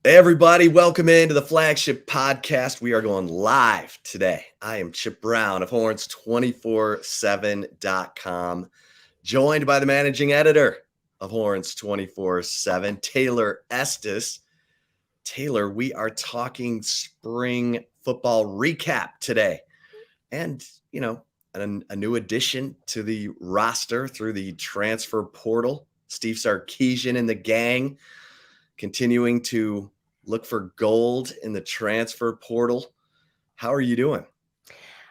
Hey everybody, welcome into the Flagship Podcast. We are going live today. I am Chip Brown of Horns247.com, joined by the managing editor of Horns247, Taylor Estes. Taylor, we are talking spring football recap today. And, a new addition to the roster through the transfer portal. Steve Sarkisian and the gang continuing to look for gold in the transfer portal. How are you doing?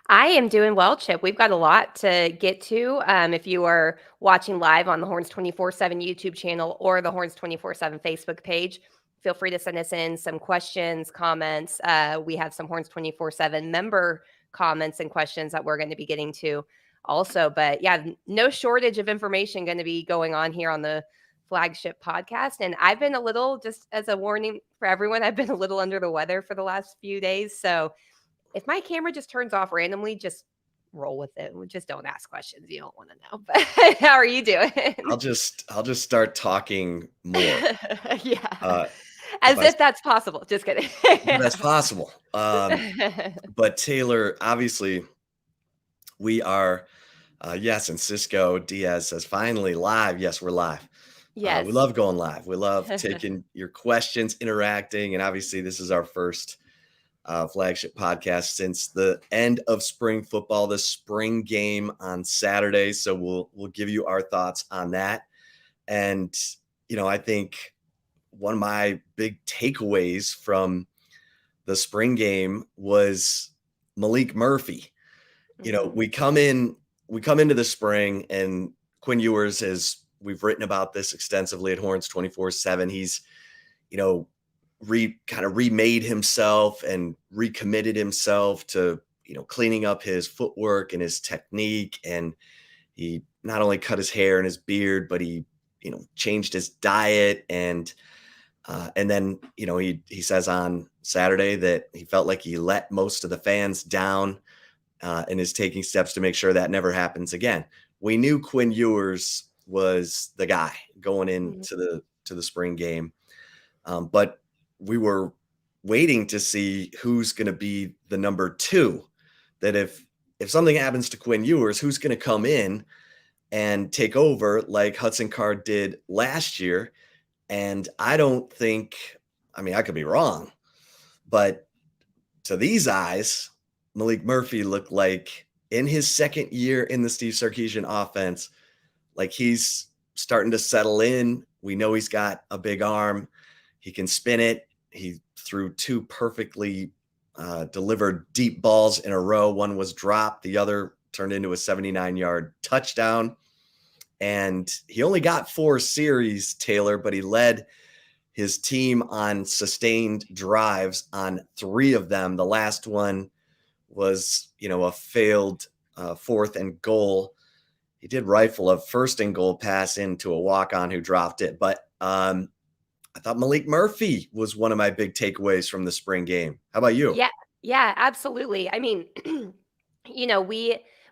I am doing well, Chip. We've got a lot to get to. If you are watching live on the Horns 24/7 YouTube channel or the Horns 24/7 Facebook page, feel free to send us in some questions, comments. We have some Horns 24/7 member comments and questions that we're going to be getting to also. But yeah, no shortage of information going to be going on here on the Flagship Podcast. And I've been a little, just as a warning for everyone, I've been a little under the weather for the last few days. So if my camera just turns off randomly, just roll with it. Just don't ask questions you don't want to know. But how are you doing? I'll just start talking more. Yeah. As if that's possible. Just kidding. That's possible. But Taylor, obviously, we are, yes, and Cisco Diaz says, finally live. Yes, we're live. Yes. We love going live. We love taking your questions, interacting. And obviously, this is our first Flagship Podcast since the end of spring football, the spring game on Saturday. So we'll give you our thoughts on that. And, I think one of my big takeaways from the spring game was Malik Murphy. We come into the spring, and Quinn Ewers, as we've written about this extensively at Horns 24/7, he's, kind of remade himself and recommitted himself to, cleaning up his footwork and his technique. And he not only cut his hair and his beard, but he, changed his diet. And then, he says on Saturday that he felt like he let most of the fans down and is taking steps to make sure that never happens again. We knew Quinn Ewers was the guy going into the spring game. But we were waiting to see who's going to be the number two, that if something happens to Quinn Ewers, who's going to come in and take over like Hudson Card did last year. And I don't think, I could be wrong, but to these eyes, Malik Murphy looked like in his second year in the Steve Sarkisian offense, like he's starting to settle in. We know he's got a big arm. He can spin it. He threw two perfectly delivered deep balls in a row. One was dropped. The other turned into a 79-yard touchdown. And he only got 4 series, Taylor, but he led his team on sustained drives on 3 of them. The last one was, a failed 4th and goal. He did rifle a 1st and goal pass into a walk-on who dropped it. But I thought Malik Murphy was one of my big takeaways from the spring game. How about you? Yeah, absolutely. I mean,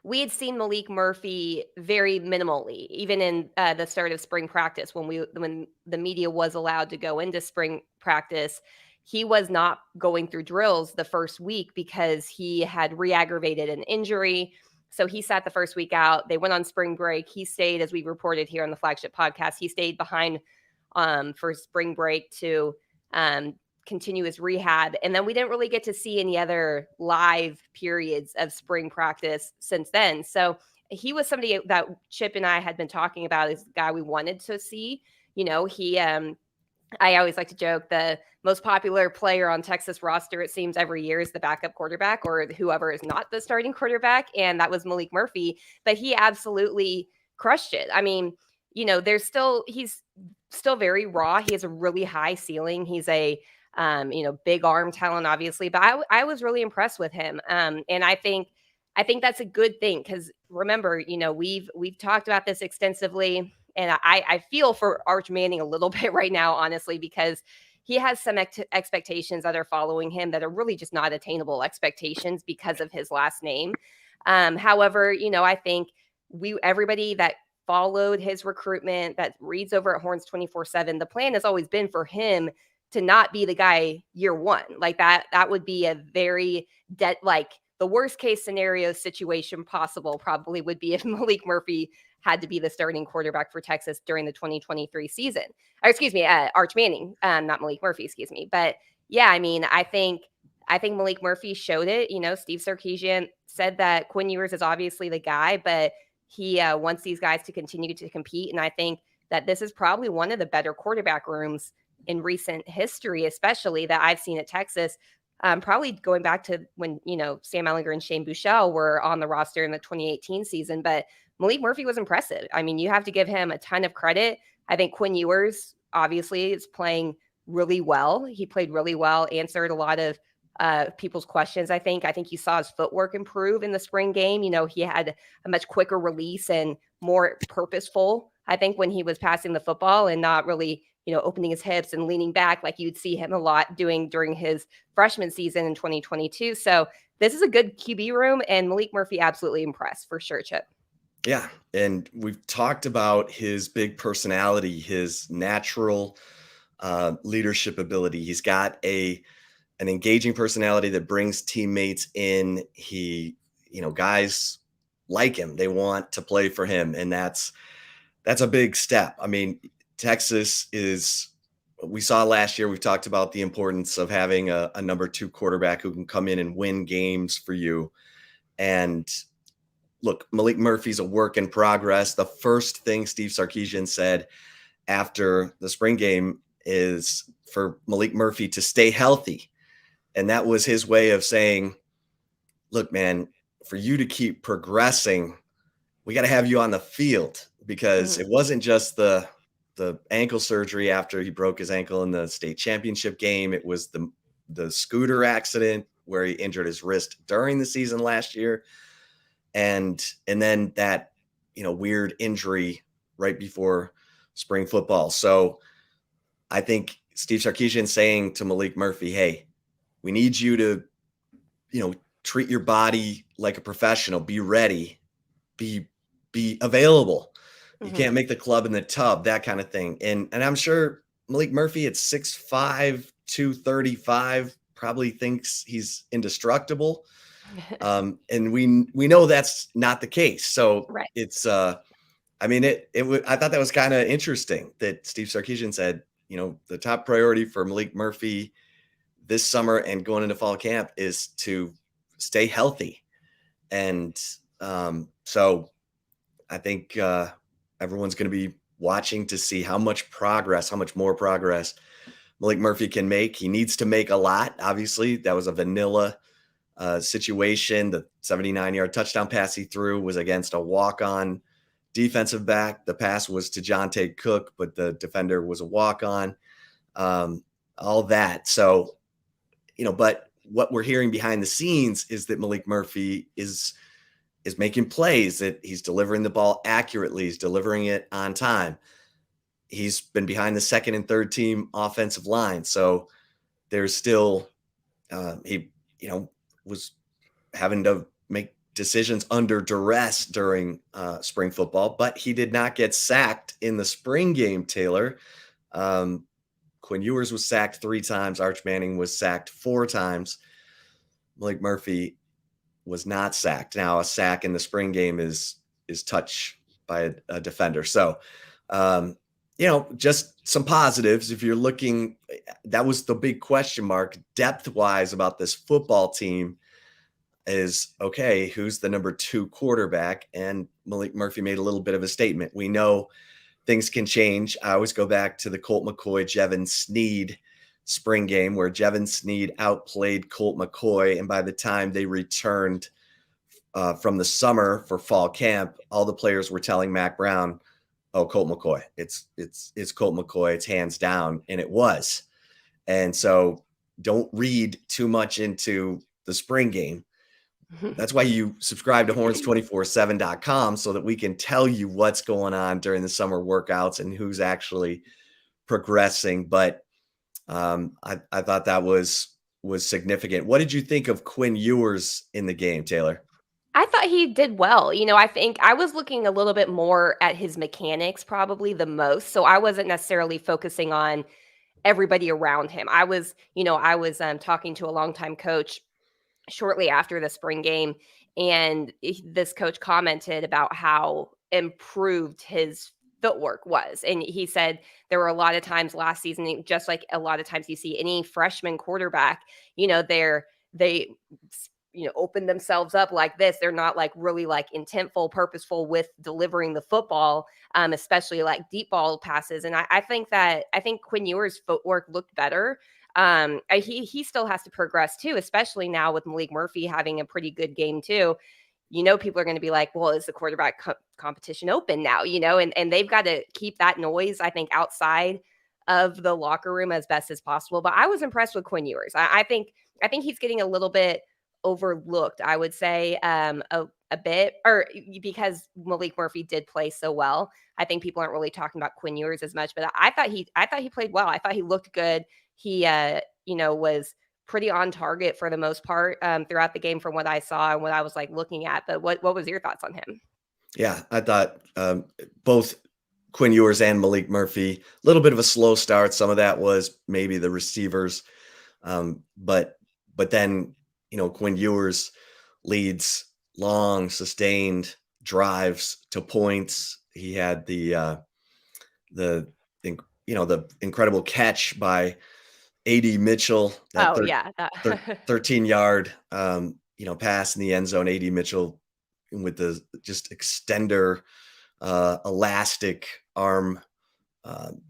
we had seen Malik Murphy very minimally, even in the start of spring practice when the media was allowed to go into spring practice. He was not going through drills the first week because he had re-aggravated an injury. So he sat the first week out. They went on spring break. He stayed, as we reported here on the Flagship Podcast, he stayed behind for spring break to continue his rehab. And then we didn't really get to see any other live periods of spring practice since then. So he was somebody that Chip and I had been talking about as a guy we wanted to see. I always like to joke the most popular player on Texas roster, it seems every year, is the backup quarterback or whoever is not the starting quarterback. And that was Malik Murphy, but he absolutely crushed it. I mean, he's still very raw. He has a really high ceiling. He's a, big arm talent, obviously, but I was really impressed with him. And I think that's a good thing because remember, we've talked about this extensively. And I feel for Arch Manning a little bit right now, honestly, because he has some expectations that are following him that are really just not attainable expectations because of his last name. However, I think everybody that followed his recruitment, that reads over at Horns 24/7, the plan has always been for him to not be the guy year one. Like that would be a very like the worst case scenario situation possible probably would be if Malik Murphy had to be the starting quarterback for Texas during the 2023 season. Or excuse me, Arch Manning, not Malik Murphy, excuse me. But yeah, I mean, I think Malik Murphy showed it. You know, Steve Sarkisian said that Quinn Ewers is obviously the guy, but he wants these guys to continue to compete. And I think that this is probably one of the better quarterback rooms in recent history, especially that I've seen at Texas. Probably going back to when, you know, Sam Ehlinger and Shane Buechele were on the roster in the 2018 season. But Malik Murphy was impressive. I mean, you have to give him a ton of credit. I think Quinn Ewers obviously is playing really well. He played really well, answered a lot of people's questions. I think you saw his footwork improve in the spring game. You know, he had a much quicker release and more purposeful, I think, when he was passing the football and not really, you know, opening his hips and leaning back like you'd see him a lot doing during his freshman season in 2022. So this is a good QB room, and Malik Murphy absolutely impressed for sure, Chip. Yeah. And we've talked about his big personality, his natural leadership ability. He's got an engaging personality that brings teammates in. He, you know, guys like him. They want to play for him. And that's a big step. I mean, Texas is, we saw last year, we've talked about the importance of having a number 2 quarterback who can come in and win games for you. And look, Malik Murphy's a work in progress. The first thing Steve Sarkisian said after the spring game is for Malik Murphy to stay healthy. And that was his way of saying, look, man, for you to keep progressing, we got to have you on the field, because it wasn't just the ankle surgery after he broke his ankle in the state championship game. It was the scooter accident where he injured his wrist during the season last year. And then that, you know, weird injury right before spring football. So I think Steve Sarkisian saying to Malik Murphy, hey, we need you to, you know, treat your body like a professional, be ready, be available. You can't make the club in the tub, that kind of thing. And I'm sure Malik Murphy at 6'5", 235 probably thinks he's indestructible. And we know that's not the case. So right. It's I mean, I thought that was kind of interesting that Steve Sarkisian said, you know, the top priority for Malik Murphy this summer and going into fall camp is to stay healthy. And so I think everyone's going to be watching to see how much more progress Malik Murphy can make. He needs to make a lot. Obviously, that was a vanilla situation. The 79-yard touchdown pass he threw was against a walk-on defensive back. The pass was to Jonte Cook, but the defender was a walk-on. All that. So, you know, but what we're hearing behind the scenes is that Malik Murphy is making plays, that he's delivering the ball accurately. He's delivering it on time. He's been behind the second and third team offensive line. So there's still, he, you know, was having to make decisions under duress during spring football, but he did not get sacked in the spring game, Taylor. Quinn Ewers was sacked 3 times. Arch Manning was sacked 4 times. Malik Murphy was not sacked. Now, a sack in the spring game is touch by a defender. So, you know, just some positives. If you're looking, that was the big question mark depth-wise about this football team is, okay, who's the number 2 quarterback? And Malik Murphy made a little bit of a statement. We know things can change. I always go back to the Colt McCoy, Jevon Sneed spring game where Jevon Sneed outplayed Colt McCoy. And by the time they returned from the summer for fall camp, all the players were telling Mack Brown, oh, Colt McCoy, it's Colt McCoy, it's hands down. And it was. And so don't read too much into the spring game. That's why you subscribe to horns247.com so that we can tell you what's going on during the summer workouts and who's actually progressing. But I thought that was significant. What did you think of Quinn Ewers in the game, Taylor? I thought he did well. You know, I think I was looking a little bit more at his mechanics probably the most. So I wasn't necessarily focusing on everybody around him. I was talking to a longtime coach shortly after the spring game, and this coach commented about how improved his footwork was. And he said there were a lot of times last season, just like a lot of times you see any freshman quarterback, they open themselves up like this. They're not like really like intentful, purposeful with delivering the football, especially like deep ball passes. And I think Quinn Ewers' footwork looked better. He still has to progress too, especially now with Malik Murphy having a pretty good game too. People are going to be like, well, is the quarterback competition open now? And they've got to keep that noise, I think, outside of the locker room as best as possible. But I was impressed with Quinn Ewers. I think he's getting a little bit overlooked, I would say, a bit, or because Malik Murphy did play so well. I think people aren't really talking about Quinn Ewers as much, but I thought he played well. I thought he looked good. He, was pretty on target for the most part throughout the game from what I saw and what I was like looking at. But what was your thoughts on him? Yeah, I thought both Quinn Ewers and Malik Murphy, a little bit of a slow start. Some of that was maybe the receivers. But then, Quinn Ewers leads long, sustained drives to points. He had the incredible catch by A.D. Mitchell. That 13-yard pass in the end zone. A.D. Mitchell with the just extender elastic arm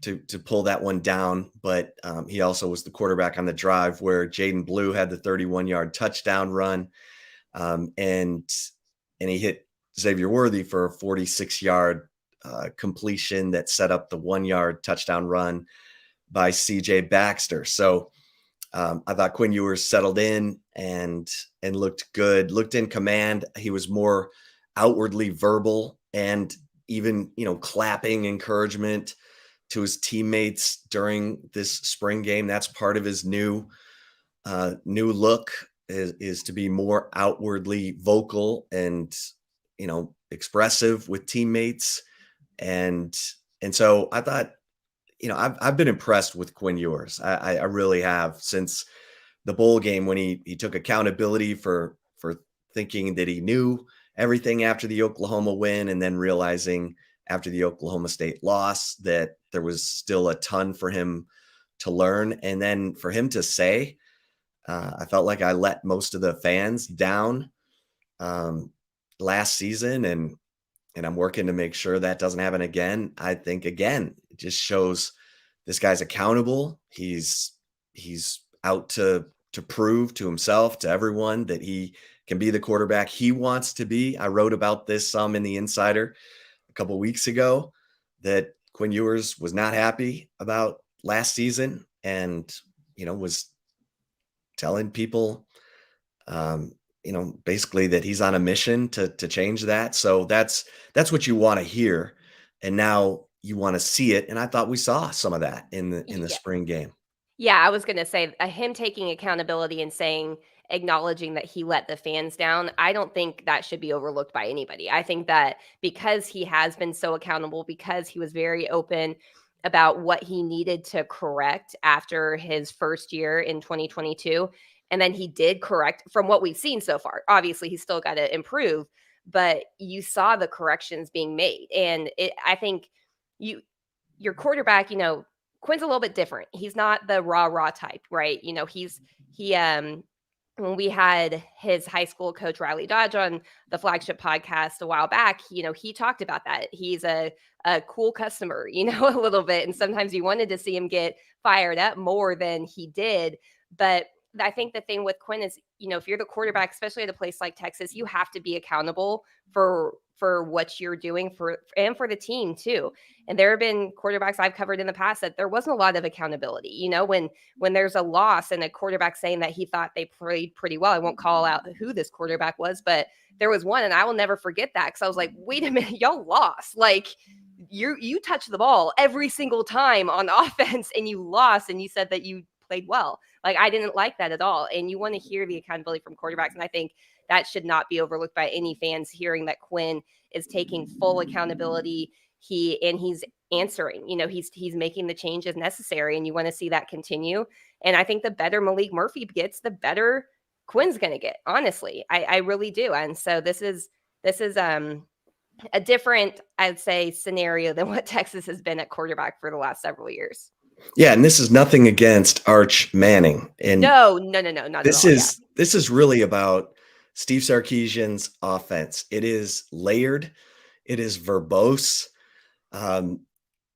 to pull that one down. But he also was the quarterback on the drive where Jaden Blue had the 31-yard touchdown run. And he hit Xavier Worthy for a 46-yard completion that set up the 1-yard touchdown run by CJ Baxter. So I thought Quinn Ewers settled in and looked good, looked in command. He was more outwardly verbal and even, clapping encouragement to his teammates during this spring game. That's part of his new look is to be more outwardly vocal and, expressive with teammates. And so I thought, I've been impressed with Quinn Ewers. I really have, since the bowl game when he took accountability for thinking that he knew everything after the Oklahoma win, and then realizing after the Oklahoma State loss that there was still a ton for him to learn. And then for him to say, I felt like I let most of the fans down last season, and I'm working to make sure that doesn't happen again. I think, again, it just shows this guy's accountable. He's out to prove to himself, to everyone, that he can be the quarterback he wants to be. I wrote about this some in the Insider a couple of weeks ago, that Quinn Ewers was not happy about last season and, was telling people, basically that he's on a mission to change that. So that's what you want to hear. And now you want to see it. And I thought we saw some of that in the spring game. Yeah, I was going to say him taking accountability and acknowledging that he let the fans down. I don't think that should be overlooked by anybody. I think that because he has been so accountable, because he was very open about what he needed to correct after his first year in 2022, and then he did correct from what we've seen so far. Obviously, he's still got to improve, but you saw the corrections being made. And I think your quarterback, Quinn's a little bit different. He's not the rah type, right? When we had his high school coach Riley Dodge on the Flagship Podcast a while back, he talked about that. He's a cool customer, a little bit. And sometimes you wanted to see him get fired up more than he did. But I think the thing with Quinn is, if you're the quarterback, especially at a place like Texas, you have to be accountable for what you're doing for the team too. And there have been quarterbacks I've covered in the past that there wasn't a lot of accountability. When there's a loss and a quarterback saying that he thought they played pretty well, I won't call out who this quarterback was, but there was one, and I will never forget that, because I was like, wait a minute, y'all lost. Like, you touched the ball every single time on offense and you lost, and you said that you played well. Like, I didn't like that at all. And you want to hear the accountability from quarterbacks. And I think that should not be overlooked by any fans, hearing that Quinn is taking full accountability. He's answering. He's making the changes necessary, and you want to see that continue. And I think the better Malik Murphy gets, the better Quinn's going to get. Honestly, I really do. And so this is a different, I'd say, scenario than what Texas has been at quarterback for the last several years. Yeah, and this is nothing against Arch Manning. And no, not at all. this is really about Steve Sarkisian's offense. It is layered. It is verbose.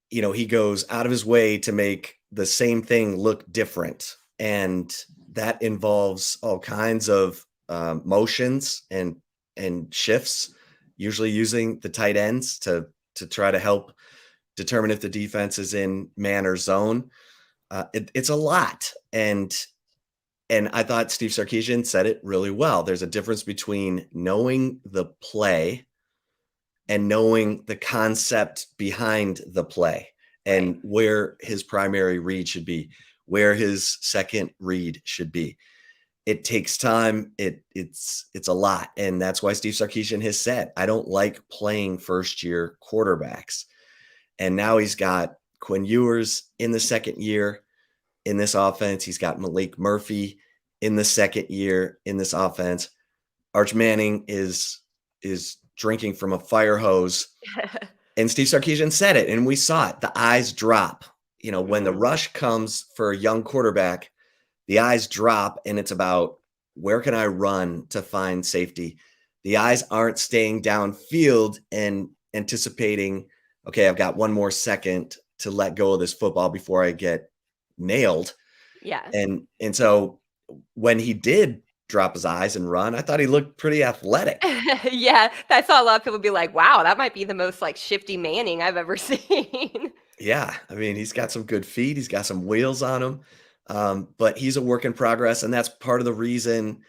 He goes out of his way to make the same thing look different. And that involves all kinds of motions and shifts, usually using the tight ends to try to help determine if the defense is in man or zone. It's a lot. And I thought Steve Sarkisian said it really well. There's a difference between knowing the play and knowing the concept behind the play and where his primary read should be, where his second read should be. It takes time. It's a lot. And that's why Steve Sarkisian has said, I don't like playing first-year quarterbacks. And now he's got Quinn Ewers in the second year in this offense. He's got Malik Murphy in the second year in this offense. Arch Manning is drinking from a fire hose. And Steve Sarkisian said it, and we saw it. The eyes drop. When the rush comes for a young quarterback, the eyes drop, and it's about, where can I run to find safety? The eyes aren't staying downfield and anticipating, okay, I've got one more second to let go of this football before I get nailed. Yeah. And so when he did drop his eyes and run, I thought he looked pretty athletic. Yeah. I saw a lot of people be like, wow, that might be the most shifty Manning I've ever seen. Yeah. I mean, he's got some good feet. He's got some wheels on him. But he's a work in progress. And that's part of the reason,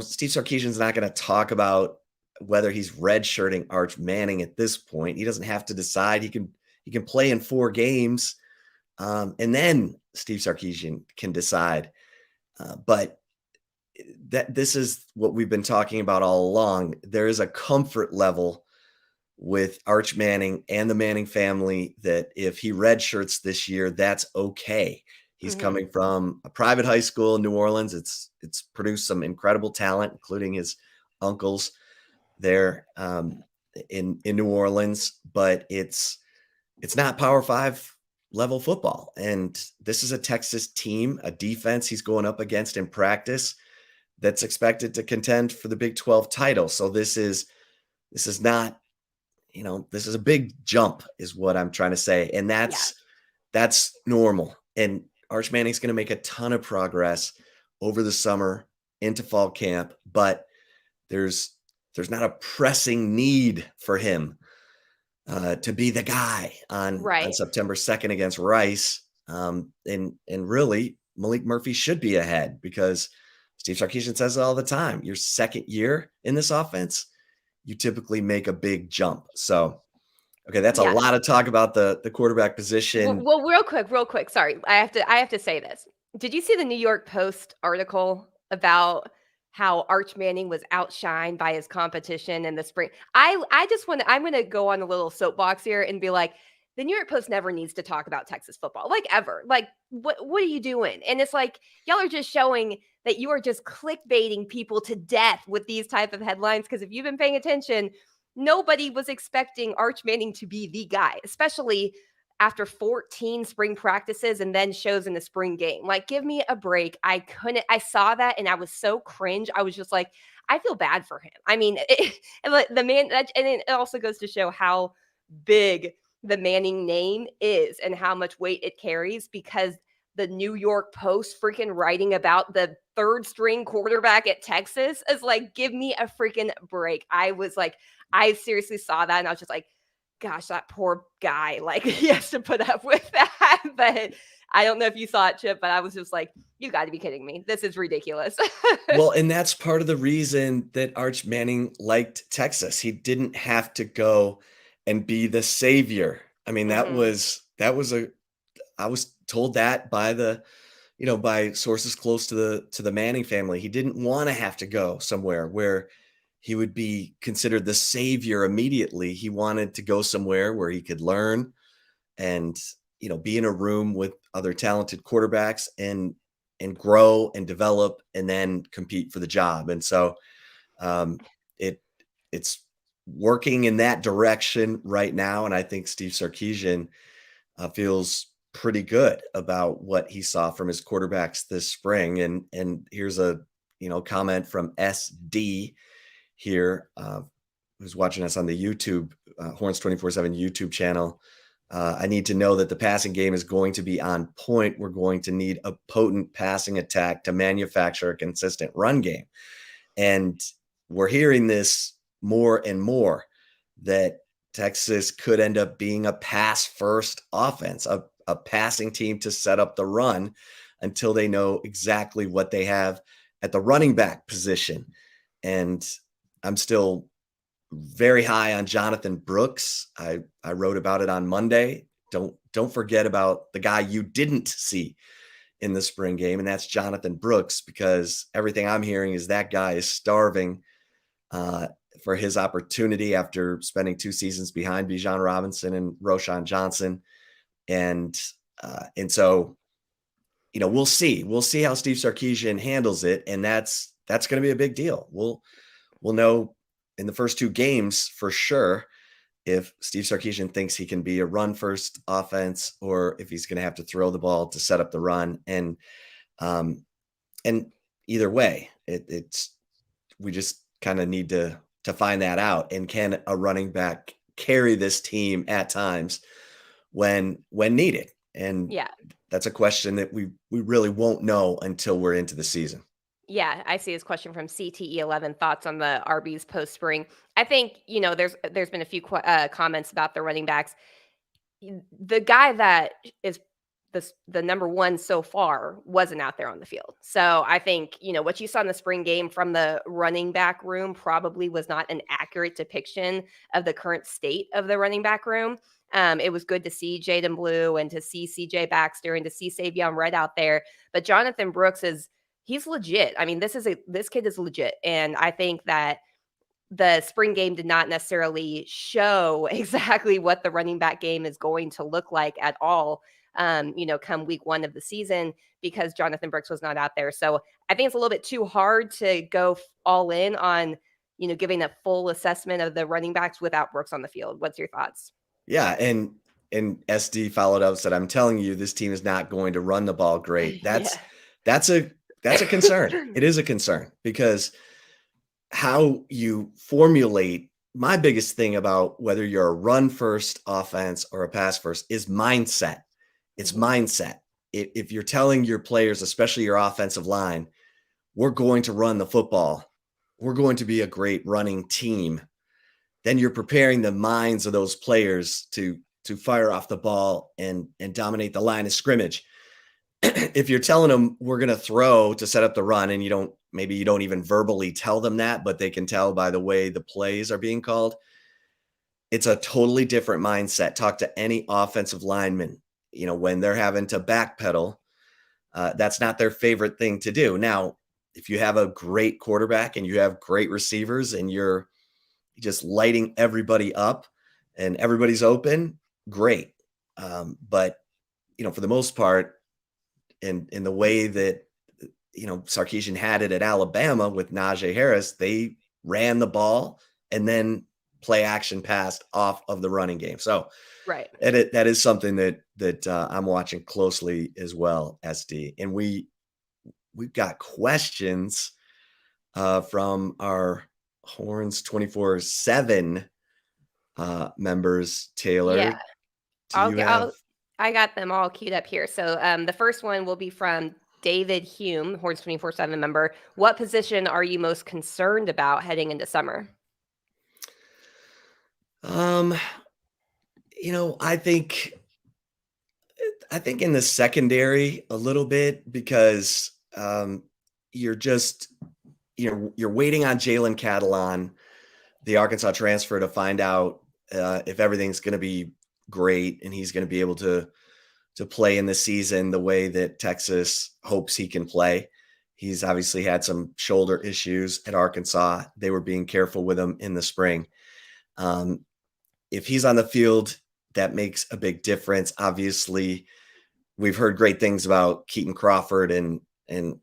Steve Sarkisian's not going to talk about whether he's redshirting Arch Manning at this point. He doesn't have to decide. He can play in 4 games. And then Steve Sarkisian can decide. But this is what we've been talking about all along. There is a comfort level with Arch Manning and the Manning family that if he redshirts this year, that's okay. He's coming from a private high school in New Orleans. It's produced some incredible talent, including his uncles there in New Orleans, but it's not Power 5 level football. And this is a Texas team, a defense he's going up against in practice that's expected to contend for the Big 12 title. So this is not, this is a big jump is what I'm trying to say. And that's normal. And Arch Manning's going to make a ton of progress over the summer into fall camp, but there's not a pressing need for him to be the guy on September 2nd against Rice. And really, Malik Murphy should be ahead because Steve Sarkisian says it all the time. Your second year in this offense, you typically make a big jump. So, okay, that's a lot of talk about the quarterback position. Well, real quick. Sorry, I have to say this. Did you see the New York Post article about how Arch Manning was outshined by his competition in the spring? I'm going to go on a little soapbox here and be like, the New York Post never needs to talk about Texas football, ever. What are you doing? And it's y'all are just showing that you are just clickbaiting people to death with these type of headlines. Because if you've been paying attention, nobody was expecting Arch Manning to be the guy, especially after 14 spring practices and then shows in the spring game. Give me a break. I saw that and I was so cringe. I was just I feel bad for him. I mean, the man, and it also goes to show how big the Manning name is and how much weight it carries, because the New York Post freaking writing about the 3rd string quarterback at Texas is give me a freaking break. I seriously saw that and I was just gosh, that poor guy, he has to put up with that. But I don't know if you saw it, Chip, but I was just you got to be kidding me. This is ridiculous. Well, and that's part of the reason that Arch Manning liked Texas. He didn't have to go and be the savior. I mean, I was told that by by sources close to the Manning family. He didn't want to have to go somewhere where he would be considered the savior immediately. He wanted to go somewhere where he could learn and, be in a room with other talented quarterbacks and grow and develop and then compete for the job. And so um, it's working in that direction right now. And I think Steve Sarkisian feels pretty good about what he saw from his quarterbacks this spring. And here's a comment from SD here, who's watching us on the YouTube Horns 24/7 YouTube channel. I need to know that the passing game is going to be on point. We're going to need a potent passing attack to manufacture a consistent run game. And we're hearing this more and more, that Texas could end up being a pass-first offense, a passing team to set up the run until they know exactly what they have at the running back position. And I'm still very high on Jonathan Brooks. I wrote about it on Monday. Don't forget about the guy you didn't see in the spring game, and that's Jonathan Brooks, because everything I'm hearing is that guy is starving for his opportunity after spending 2 seasons behind Bijan Robinson and Roschon Johnson. And so, we'll see how Steve Sarkisian handles it. And that's going to be a big deal. We'll know in the first 2 games for sure if Steve Sarkisian thinks he can be a run first offense or if he's going to have to throw the ball to set up the run. And either way, we just kind of need to find that out. And can a running back carry this team at times when needed? And that's a question that we really won't know until we're into the season. Yeah, I see his question from CTE11. Thoughts on the RBs post spring? I think there's been a few comments about the running backs. The guy that is the number one so far wasn't out there on the field. So I think what you saw in the spring game from the running back room probably was not an accurate depiction of the current state of the running back room. It was good to see Jaden Blue and to see CJ Baxter and to see Savion Red out there, but Jonathan Brooks he's legit. I mean, this kid is legit. And I think that the spring game did not necessarily show exactly what the running back game is going to look like at all, come week 1 of the season, because Jonathan Brooks was not out there. So I think it's a little bit too hard to go all in on, giving a full assessment of the running backs without Brooks on the field. What's your thoughts? Yeah. And SD followed up, said, I'm telling you, this team is not going to run the ball great. That's a concern. It is a concern, because how you formulate, my biggest thing about whether you're a run first offense or a pass first is mindset. It's mindset. If you're telling your players, especially your offensive line, we're going to run the football, we're going to be a great running team, then you're preparing the minds of those players to fire off the ball and dominate the line of scrimmage. If you're telling them we're going to throw to set up the run, and you don't even verbally tell them that, but they can tell by the way the plays are being called, it's a totally different mindset. Talk to any offensive lineman, when they're having to backpedal, that's not their favorite thing to do. Now, if you have a great quarterback and you have great receivers and you're just lighting everybody up and everybody's open, great. But, for the most part, in the way that, Sarkisian had it at Alabama with Najee Harris, they ran the ball and then play action passed off of the running game. So right. That is something that I'm watching closely as well, SD. And we've got questions from our Horns 24/7 members. Taylor, yeah, I got them all queued up here. So the first one will be from David Hume, Horns 24/7 member. What position are you most concerned about heading into summer? I think in the secondary a little bit, because you're waiting on Jalen Catalon, the Arkansas transfer, to find out if everything's going to be great and he's going to be able to play in the season the way that Texas hopes he can play. He's obviously had some shoulder issues at Arkansas. They were being careful with him in the spring. If he's on the field, that makes a big difference. Obviously, we've heard great things about Keaton Crawford and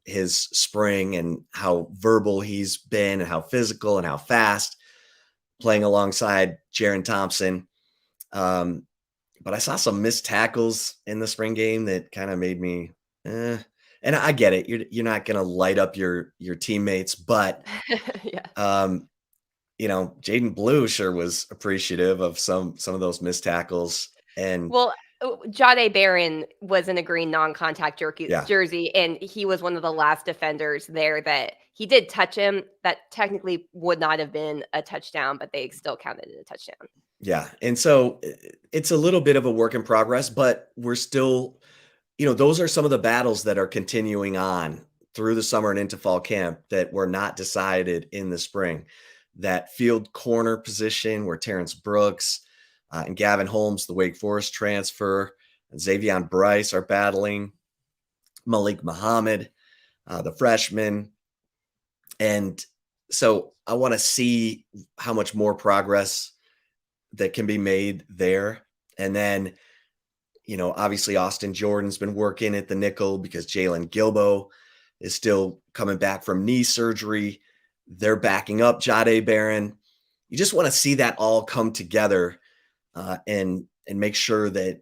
his spring and how verbal he's been and how physical and how fast playing alongside Jaron Thompson. But I saw some missed tackles in the spring game that kind of made me, and I get it. You're not going to light up your teammates, but Yeah. Jaden Blue sure was appreciative of some of those missed tackles. And Well, Jahdae Barron was in a green non-contact yeah, jersey, and he was one of the last defenders there that he did touch him. That technically would not have been a touchdown, but they still counted it a touchdown. yeah. And so it's a little bit of a work in progress, but we're still, those are some of the battles that are continuing on through the summer and into fall camp that were not decided in the spring. That field corner position where Terrence Brooks and Gavin Holmes, the Wake Forest transfer, and Xavion Bryce are battling, Malik Muhammad, the freshman. And so I want to see how much more progress that can be made there. And then, obviously Austin Jordan's been working at the nickel because Jalen Gilbo is still coming back from knee surgery. They're backing up Jahdae Barron. You just want to see that all come together and make sure that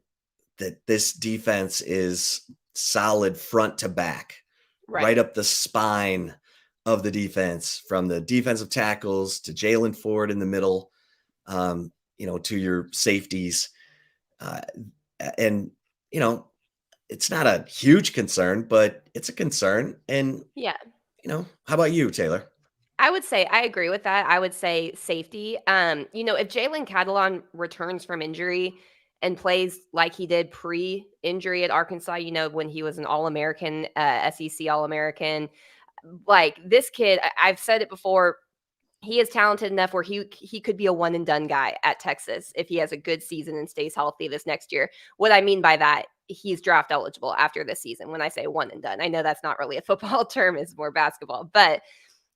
this defense is solid front to back, right up the spine of the defense, from the defensive tackles to Jalen Ford in the middle, to your safeties. And it's not a huge concern, but it's a concern. And, Yeah. how about you, Taylor? I would say I agree with that. I would say safety. If Jalen Catalon returns from injury and plays like he did pre-injury at Arkansas, when he was an All-American, SEC All-American, like this kid, I've said it before, he is talented enough where he could be a one and done guy at Texas if he has a good season and stays healthy this next year. What I mean by that, he's draft eligible after this season. When I say one and done, I know that's not really a football term, it's more basketball, but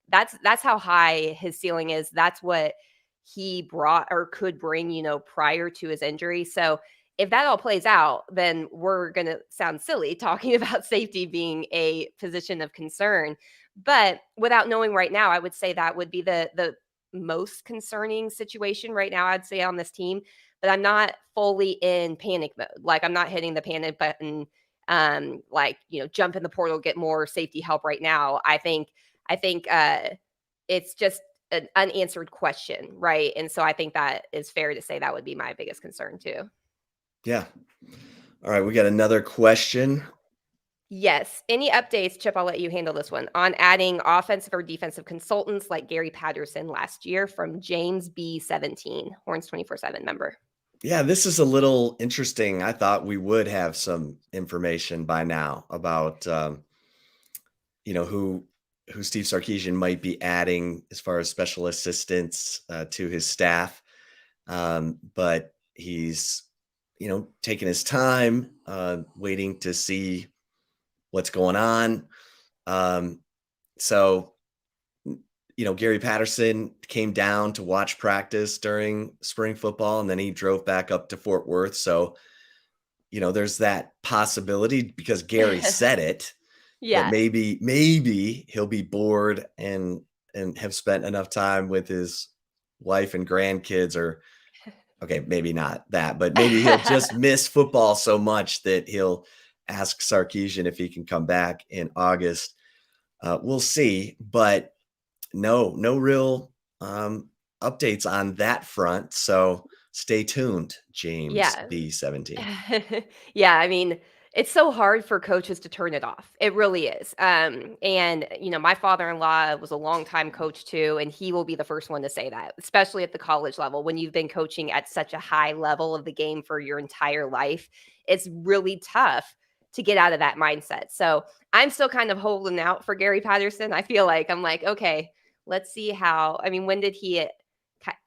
that's how high his ceiling is. That's what he brought or could bring, prior to his injury. So if that all plays out, then we're going to sound silly talking about safety being a position of concern. But without knowing right now, I would say that would be the most concerning situation right now, I'd say, on this team. But I'm not fully in panic mode. Like, I'm not hitting the panic button, jump in the portal, get more safety help right now. I think it's just an unanswered question, right? And so I think that is fair to say that would be my biggest concern too. Yeah. All right, we got another question. Yes. Any updates, Chip? I'll let you handle this one, on adding offensive or defensive consultants like Gary Patterson last year, from James B17, Horns 24/7 member. Yeah, this is a little interesting. I thought we would have some information by now about, who Steve Sarkisian might be adding as far as special assistants to his staff. But he's, taking his time, waiting to see what's going on. So, Gary Patterson came down to watch practice during spring football, and then he drove back up to Fort Worth. So, there's that possibility, because Gary said it. Yeah. That maybe he'll be bored and have spent enough time with his wife and grandkids, or okay, maybe not that, but maybe he'll just miss football so much that he'll ask Sarkisian if he can come back in August. We'll see, but no real updates on that front. So stay tuned, James B17. Yeah, I mean, it's so hard for coaches to turn it off. It really is. And, my father-in-law was a longtime coach too, and he will be the first one to say that, especially at the college level. When you've been coaching at such a high level of the game for your entire life, it's really tough to get out of that mindset. So I'm still kind of holding out for Gary Patterson. I feel like okay, let's see when did he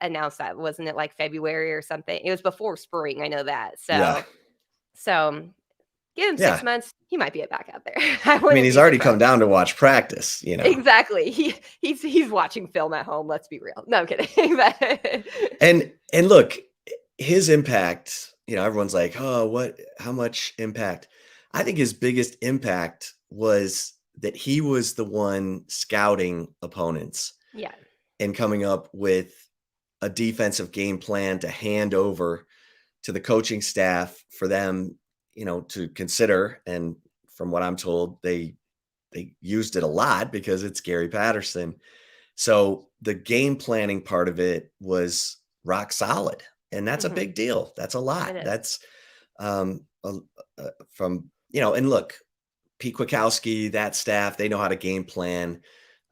announce that? Wasn't it like February or something? It was before spring. I know that. So give him 6 months. He might be back out there. I mean, he's already come down to watch practice, Exactly. He's watching film at home. Let's be real. No, I'm kidding. And look, his impact everyone's like, oh, how much impact? I think his biggest impact was that he was the one scouting opponents Yeah. and coming up with a defensive game plan to hand over to the coaching staff for them, to consider. And from what I'm told, they used it a lot because it's Gary Patterson. So the game planning part of it was rock solid, and that's a Mhm. big deal. That's a lot. It is. That's um, from and look, Pete Kwiatkowski, that staff, they know how to game plan.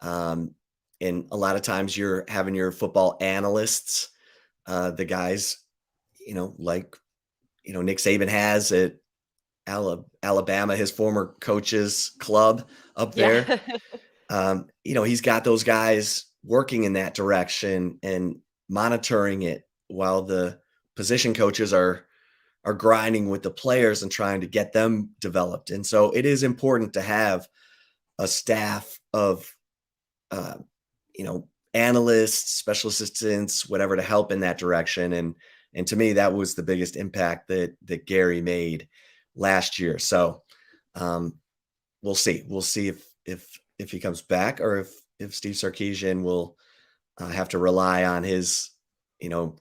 Um, and a lot of times you're having your football analysts, the guys, like Nick Saban has at Alabama, his former coach's club up there. Yeah. He's got those guys working in that direction and monitoring it while the position coaches are grinding with the players and trying to get them developed. And so it is important to have a staff of uh, analysts, special assistants, whatever, to help in that direction. And to me, that was the biggest impact that Gary made last year. So we'll see. We'll see if he comes back, or if Steve Sarkisian will have to rely on his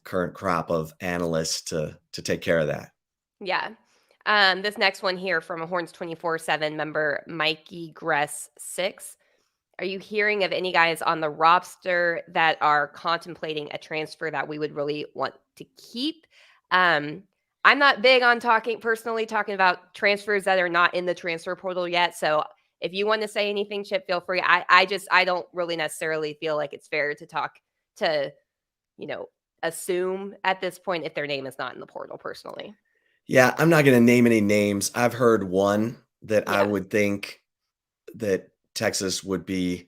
current crop of analysts to take care of that. Yeah. This next one here from a Horns 24/7 member, Mikey Gress 6. Are you hearing of any guys on the roster that are contemplating a transfer that we would really want to keep? I'm not big on talking about transfers that are not in the transfer portal yet. So if you want to say anything, Chip, feel free. I don't really necessarily feel like it's fair to talk to, assume at this point if their name is not in the portal personally. Yeah, I'm not going to name any names. I've heard one that I Yeah. would think that Texas would be,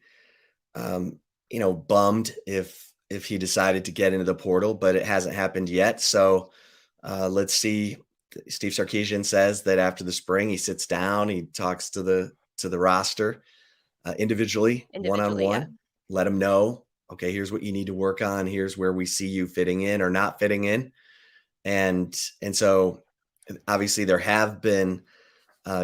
bummed if he decided to get into the portal, but it hasn't happened yet. So let's see. Steve Sarkisian says that after the spring, he sits down, he talks to the roster individually, one on Individually, yeah. one, let them know, okay, here's what you need to work on. Here's where we see you fitting in or not fitting in, and so obviously there have been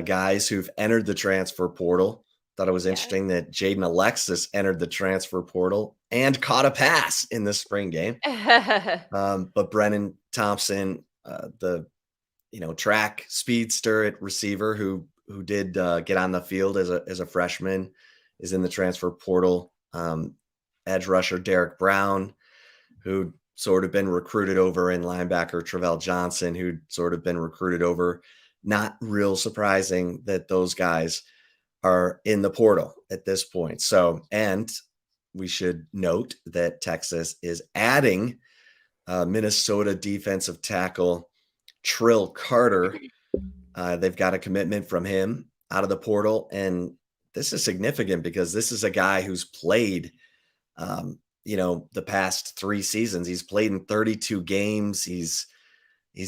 guys who've entered the transfer portal. Thought it was Yeah. interesting that Jaden Alexis entered the transfer portal and caught a pass in the spring game. But Brennan Thompson, the track speedster at receiver who did get on the field as a freshman, is in the transfer portal. Edge rusher Derek Brown, who sort of been recruited over, in linebacker Travell Johnson, who'd sort of been recruited over. Not real surprising that those guys are in the portal at this point. So, and we should note that Texas is adding Minnesota defensive tackle Trill Carter. They've got a commitment from him out of the portal. And this is significant because this is a guy who's played, the past 3 seasons. He's played in 32 games. He's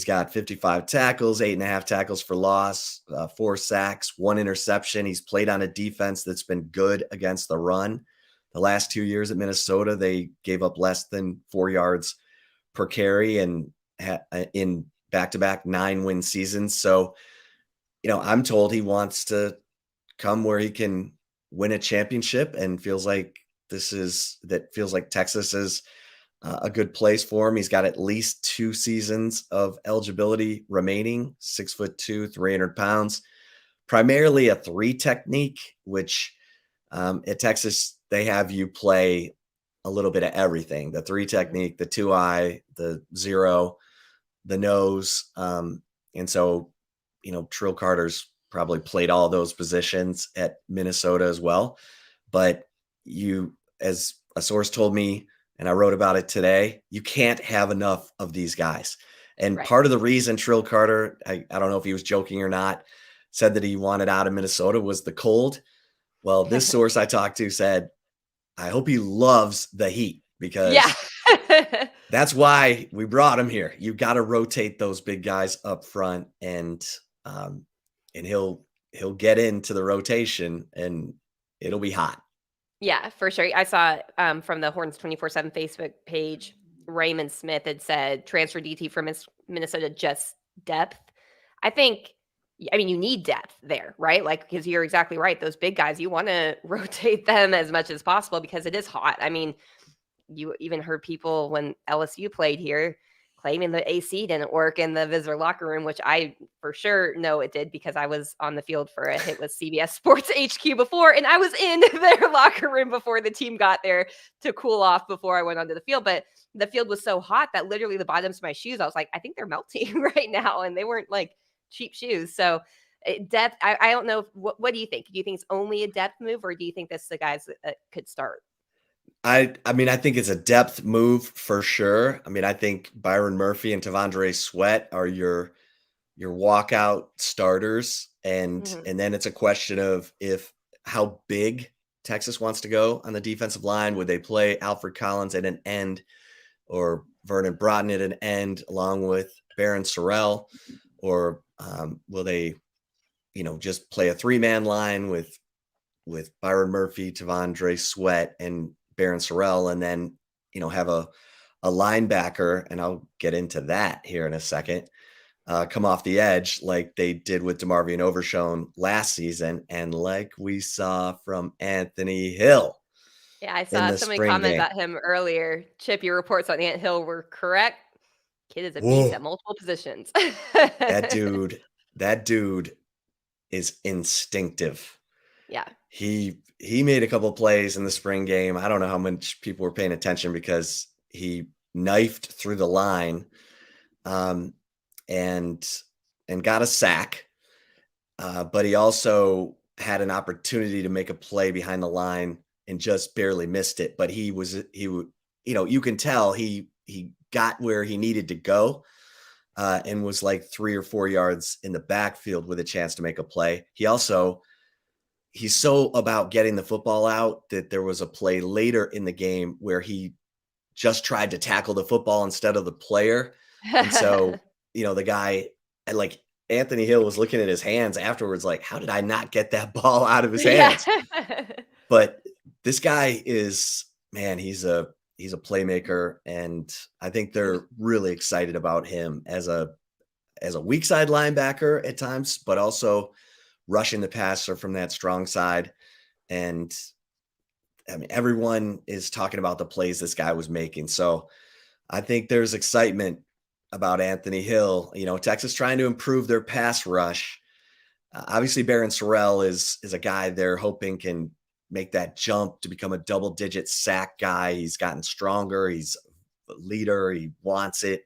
got 55 tackles, 8.5 tackles for loss, 4 sacks, 1 interception. He's played on a defense that's been good against the run. The last 2 years at Minnesota, they gave up less than 4 yards per carry, and in back-to-back 9-win seasons. So, I'm told he wants to come where he can win a championship, and feels like Texas is a good place for him. He's got at least 2 seasons of eligibility remaining, 6'2", 300 pounds, primarily a 3 technique, which at Texas, they have you play a little bit of everything. The 3 technique, the 2-eye, the 0, the nose. And so, Trill Carter's probably played all those positions at Minnesota as well. But as a source told me, and I wrote about it today, you can't have enough of these guys. And Right. part of the reason Trill Carter, I don't know if he was joking or not, said that he wanted out of Minnesota was the cold. Well, this source I talked to said, I hope he loves the heat, because Yeah. that's why we brought him here. You got to rotate those big guys up front, and he'll get into the rotation, and it'll be hot. Yeah, for sure. I saw from the Horns 24/7 Facebook page, Raymond Smith had said transfer DT from Minnesota just depth. I think, I mean, you need depth there, right? Like, because you're exactly right. Those big guys, you want to rotate them as much as possible because it is hot. I mean, you even heard people when LSU played here claiming the AC didn't work in the visitor locker room, which I for sure know it did because I was on the field for a hit with CBS Sports HQ before, and I was in their locker room before the team got there to cool off before I went onto the field. But the field was so hot that literally the bottoms of my shoes, I was like, I think they're melting right now. And they weren't like cheap shoes. So depth, I don't know. What do you think? Do you think it's only a depth move, or do you think this is the guys that could start? I mean, I think it's a depth move for sure. I mean, I think Byron Murphy and Tavondre Sweat are your walkout starters, and Mm-hmm. then it's a question of if how big Texas wants to go on the defensive line. Would they play Alfred Collins at an end or Vernon Broughton at an end along with Barron Sorrell, or will they, just play a 3-man line with Byron Murphy, Tavondre Sweat, and Barron Sorrell, and then have a linebacker, and I'll get into that here in a second, come off the edge like they did with DeMarvion Overshown last season, and like we saw from Anthony Hill Yeah, I in saw the somebody spring comment game. about him earlier. Chip, your reports on Ant Hill were correct. Kid is a beast at Whoa, multiple positions. that dude, that dude is instinctive. Yeah. He made a couple plays in the spring game. I don't know how much people were paying attention because he knifed through the line, um, and got a sack. But he also had an opportunity to make a play behind the line and just barely missed it. But you can tell he got where he needed to go, and was like 3 or 4 yards in the backfield with a chance to make a play. He's so about getting the football out that there was a play later in the game where he just tried to tackle the football instead of the player. And so, the guy, like Anthony Hill, was looking at his hands afterwards, like, how did I not get that ball out of his Yeah. hands? But this guy is, man, he's a playmaker. And I think they're really excited about him as a weak side linebacker at times, but also rushing the passer from that strong side. And I mean, everyone is talking about the plays this guy was making. So I think there's excitement about Anthony Hill. Texas trying to improve their pass rush. Obviously, Barron Sorrell is a guy they're hoping can make that jump to become a double-digit sack guy. He's gotten stronger. He's a leader. He wants it.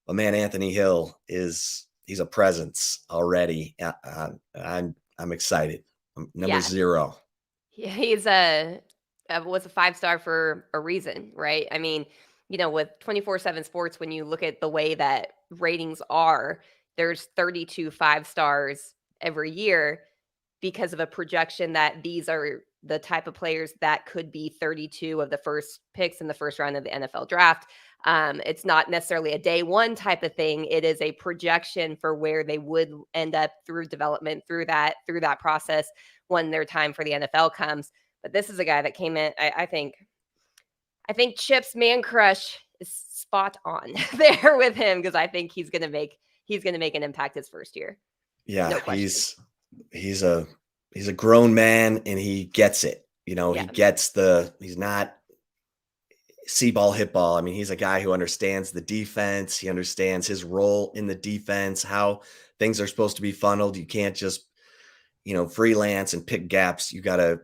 But man, Anthony Hill he's a presence already. I'm excited. Number Yeah. 0. He's was a 5-star for a reason, right? I mean, with 24/7 Sports, when you look at the way that ratings are, there's 32 5-stars every year because of a projection that these are the type of players that could be 32 of the first picks in the first round of the NFL draft. It's not necessarily a day one type of thing. It is a projection for where they would end up through development, through that process when their time for the NFL comes. But this is a guy that came in. I think Chip's man crush is spot on there with him because I think he's gonna make an impact his first year. Yeah, No question. he's a grown man, and he gets it. He Yeah. gets he's not see ball, hit ball. I mean, he's a guy who understands the defense. He understands his role in the defense, how things are supposed to be funneled. You can't just, freelance and pick gaps. You gotta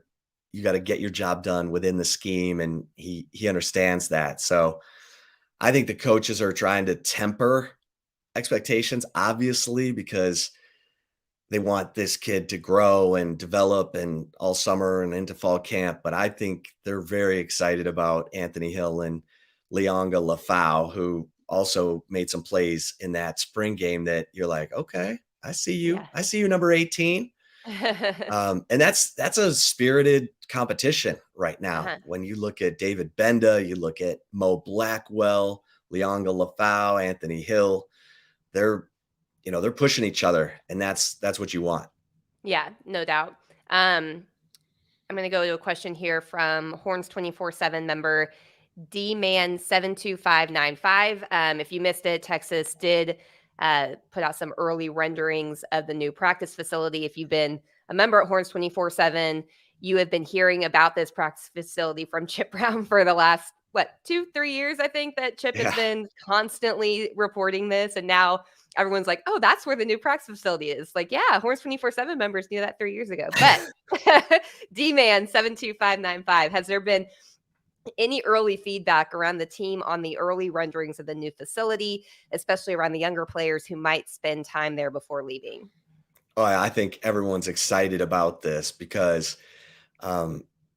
get your job done within the scheme. And he understands that. So I think the coaches are trying to temper expectations, obviously, because they want this kid to grow and develop and all summer and into fall camp. But I think they're very excited about Anthony Hill and Leonga Lafau, who also made some plays in that spring game that you're like, okay, I see you. Yeah. I see you, number 18. And that's a spirited competition right now. Uh-huh. When you look at David Benda, you look at Mo Blackwell, Leonga Lafau, Anthony Hill, they're pushing each other, and that's what you want. Yeah, no doubt. I'm going to go to a question here from Horns 24/7 member DMan72595. If you missed it, Texas did put out some early renderings of the new practice facility. If you've been a member at Horns 24/7, you have been hearing about this practice facility from Chip Brown for the last, 2-3 years, I think, that Chip has been constantly reporting this. And now everyone's like, oh, that's where the new practice facility is. Like, yeah, Horns 24/7 members knew that 3 years ago. But D-Man 72595, has there been any early feedback around the team on the early renderings of the new facility, especially around the younger players who might spend time there before leaving? Oh, I think everyone's excited about this because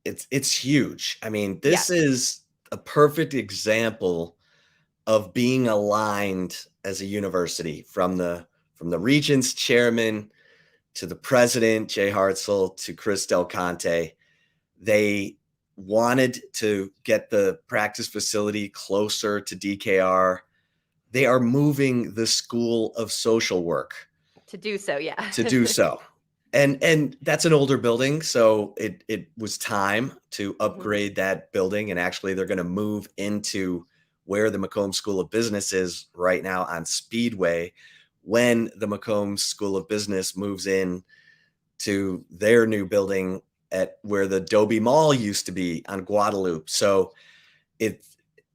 it's huge. I mean, this is a perfect example of being aligned as a university, from the regents chairman to the president, Jay Hartzell, to Chris Del Conte. They wanted to get the practice facility closer to DKR. They are moving the School of Social Work to do so. To do so. And that's an older building, so it was time to upgrade that building. And actually, they're going to move into where the Macomb School of Business is right now on Speedway, when the Macomb School of Business moves in to their new building at where the Dobie Mall used to be on Guadalupe. So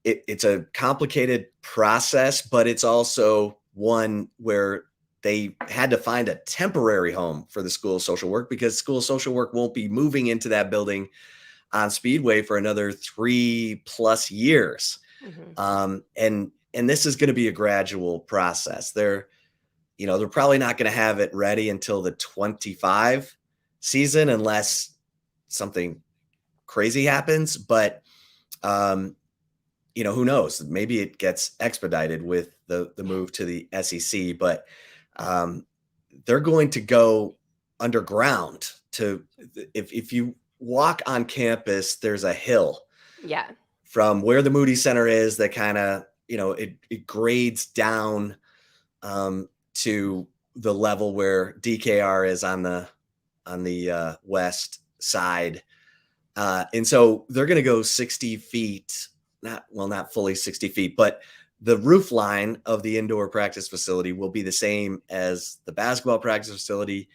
it's a complicated process, but it's also one where they had to find a temporary home for the School of Social Work, because School of Social Work won't be moving into that building on Speedway for another 3+ years. And this is going to be a gradual process. They're probably not going to have it ready until the 25 season, unless something crazy happens. But, who knows? Maybe it gets expedited with the move to the SEC, but they're going to go underground if you walk on campus, there's a hill. Yeah. From where the Moody Center is, that kind of, it grades down to the level where DKR is on the west side. And so they're going to go 60 feet, not fully 60 feet, but the roof line of the indoor practice facility will be the same as the basketball practice facility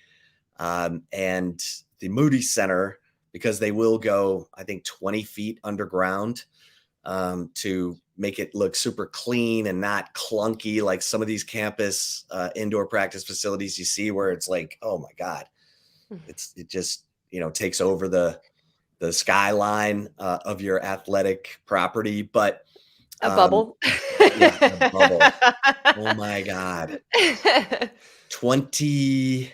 and the Moody Center, because they will go, I think, 20 feet underground to make it look super clean and not clunky like some of these campus indoor practice facilities you see, where it's like, oh my God, it just, takes over the skyline of your athletic property. But a bubble. Yeah, a bubble. Oh my God. 20+